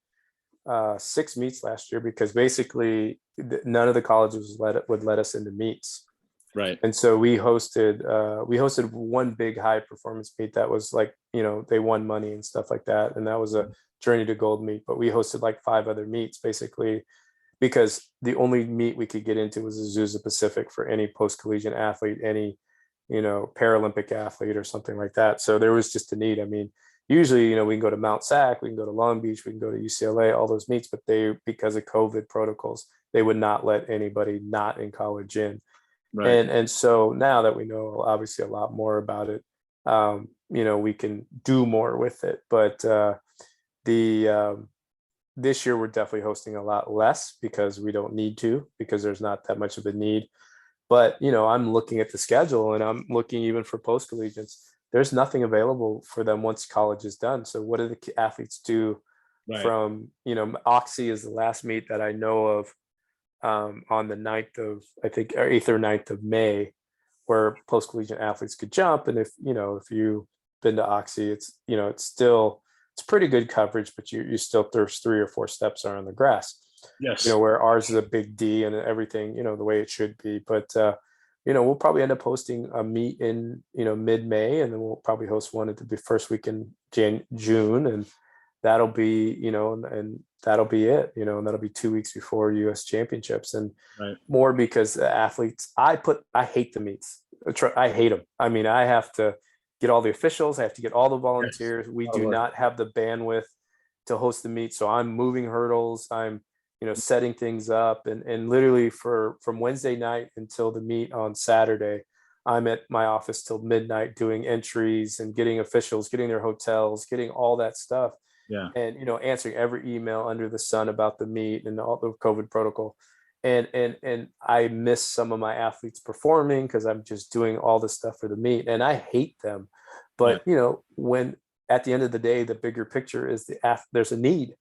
6 meets last year, because basically none of the colleges would let us into meets. Right. And so we hosted one big high performance meet that was like, they won money and stuff like that. And that was a Journey to Gold meet. But we hosted like 5 other meets, basically, because the only meet we could get into was Azusa Pacific for any post-collegiate athlete, any, Paralympic athlete or something like that. So there was just a need. I mean, usually, we can go to Mount Sac, we can go to Long Beach, we can go to UCLA, all those meets, but because of COVID protocols, they would not let anybody not in college in. Right. And so now that we know obviously a lot more about it, we can do more with it. But this year we're definitely hosting a lot less, because we don't need to, because there's not that much of a need. But I'm looking at the schedule, and I'm looking even for post collegiates. There's nothing available for them once college is done. So what do the athletes do? Right. From Oxy is the last meet that I know of, on the 9th of, I think, or 8th or 9th of May, where post-collegiate athletes could jump. And if you've been to Oxy, it's it's pretty good coverage, but there's 3 or 4 steps are on the grass. Yes. Where ours is a big D and everything, the way it should be. But we'll probably end up hosting a meet in mid-May, and then we'll probably host one at the first week in June, and that'll be, and that'll be it, and that'll be 2 weeks before US championships. And Right. more because the athletes, I hate the meets. I hate them. I mean, I have to get all the officials. I have to get all the volunteers. Yes. We do not have the bandwidth to host the meet. So I'm moving hurdles. I'm, setting things up, and literally from Wednesday night until the meet on Saturday, I'm at my office till midnight doing entries and getting officials, getting their hotels, getting all that stuff. Yeah. And, answering every email under the sun about the meet and all the COVID protocol. And I miss some of my athletes performing because I'm just doing all this stuff for the meet, and I hate them. But, when at the end of the day, the bigger picture is there's a need.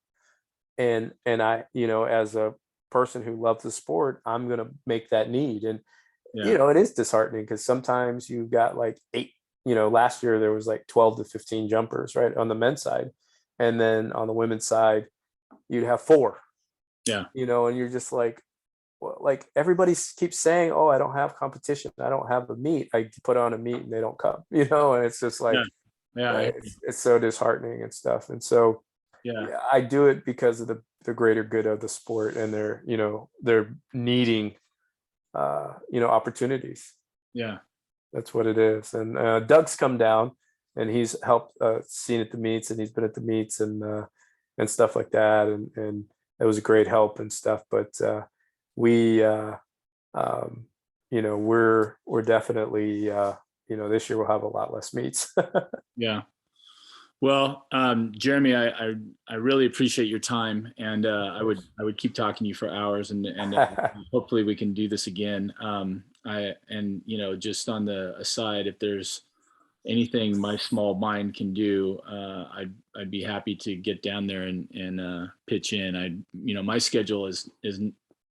And I, as a person who loves the sport, I'm going to make that need. And, it is disheartening because sometimes you've got like 8, last year there was like 12 to 15 jumpers, right, on the men's side. And then on the women's side, you'd have 4, Yeah. And you're just like, well, like everybody keeps saying, oh, I don't have competition. I don't have a meet. I put on a meet and they don't come, and it's just like, it's so disheartening and stuff. And so, I do it because of the greater good of the sport, and they're needing, opportunities. Yeah. That's what it is. And Doug's come down, and he's helped, seen at the meets, and he's been at the meets and stuff like that. And it was a great help and stuff. But we, we're definitely, this year we'll have a lot less meets. Yeah. Well, Jeremy, I really appreciate your time, and I would keep talking to you for hours, and hopefully we can do this again. Just on the aside, if there's anything my small mind can do, I'd be happy to get down there and pitch in. My schedule is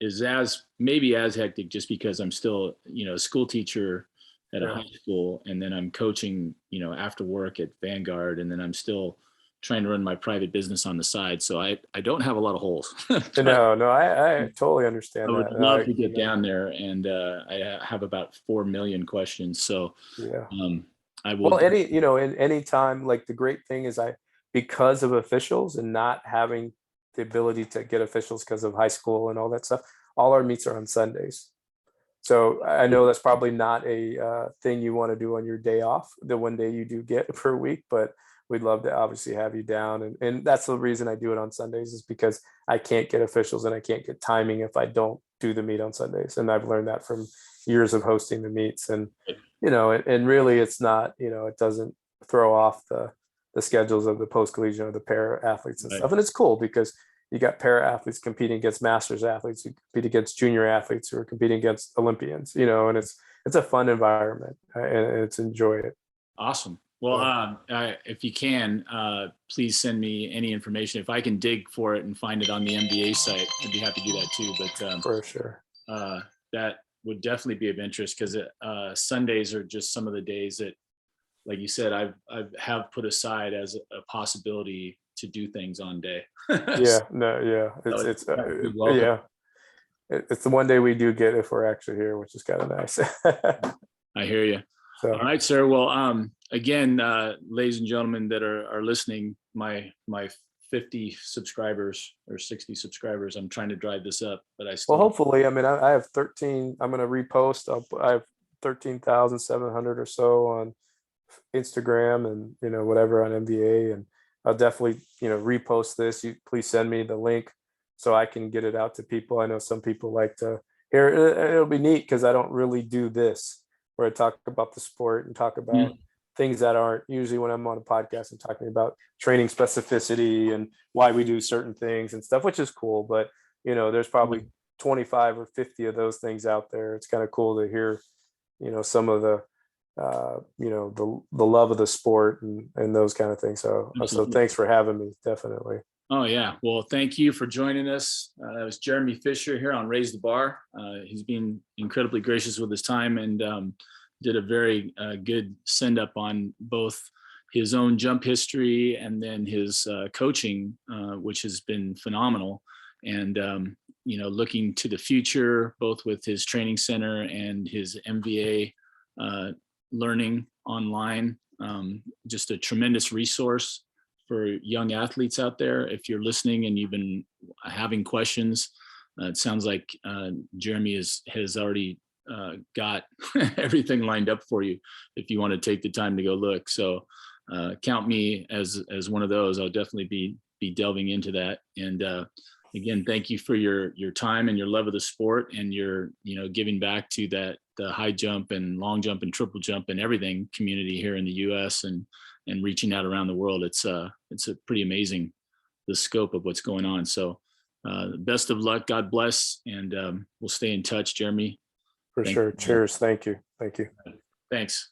as maybe as hectic, just because I'm still a school teacher at a high school, and then I'm coaching after work at Vanguard, and then I'm still trying to run my private business on the side. So I don't have a lot of holes. No, I totally understand I would that. love to get down there, and I have about 4 million questions. So I will. Well, in any time, like the great thing is because of officials and not having the ability to get officials because of high school and all that stuff, all our meets are on Sundays. So I know that's probably not a thing you want to do on your day off, the one day you do get per week, but we'd love to obviously have you down. And that's the reason I do it on Sundays, is because I can't get officials and I can't get timing if I don't do the meet on Sundays. And I've learned that from years of hosting the meets. And, and really it's not, it doesn't throw off the schedules of the post-collegiate or the para athletes and stuff. And it's cool because you got para athletes competing against masters athletes who compete against junior athletes who are competing against Olympians, and it's a fun environment, and it's enjoy it. Awesome. Well, if you can, please send me any information. If I can dig for it and find it on the MBA site, I'd be happy to do that too. But for sure, that would definitely be of interest, because Sundays are just some of the days that, like you said, I have put aside as a possibility to do things on day. It's the one day we do get if we're actually here, which is kind of nice. I hear you. So. All right, sir. Well, again, ladies and gentlemen that are listening, my 50 subscribers or 60 subscribers, I'm trying to drive this up, but I still. Well, hopefully, I mean, I have 13. I'm going to repost. I have 13,700 or so on Instagram and whatever on MBA, and I'll definitely repost this. You please send me the link so I can get it out to people. I know some people like to hear it. It'll be neat because I don't really do this where I talk about the sport and talk about things that aren't usually when I'm on a podcast and talking about training specificity and why we do certain things and stuff, which is cool. But there's probably 25 or 50 of those things out there. It's kind of cool to hear some of the the love of the sport and those kind of things. So thanks for having me. Definitely. Oh yeah. Well, thank you for joining us. That was Jeremy Fischer here on Raise the Bar. He's been incredibly gracious with his time and did a very good send up on both his own jump history and then his coaching, which has been phenomenal. And, looking to the future, both with his training center and his MVA learning online, just a tremendous resource for young athletes out there. If you're listening and you've been having questions, it sounds like Jeremy has already got everything lined up for you if you want to take the time to go look. So count me as one of those. I'll definitely be delving into that. And again, thank you for your time and your love of the sport, and your giving back to the high jump and long jump and triple jump and everything community here in the U.S. and reaching out around the world. It's a pretty amazing, the scope of what's going on. So best of luck. God bless, and we'll stay in touch, Jeremy. For sure. Cheers. Thank you. Thanks.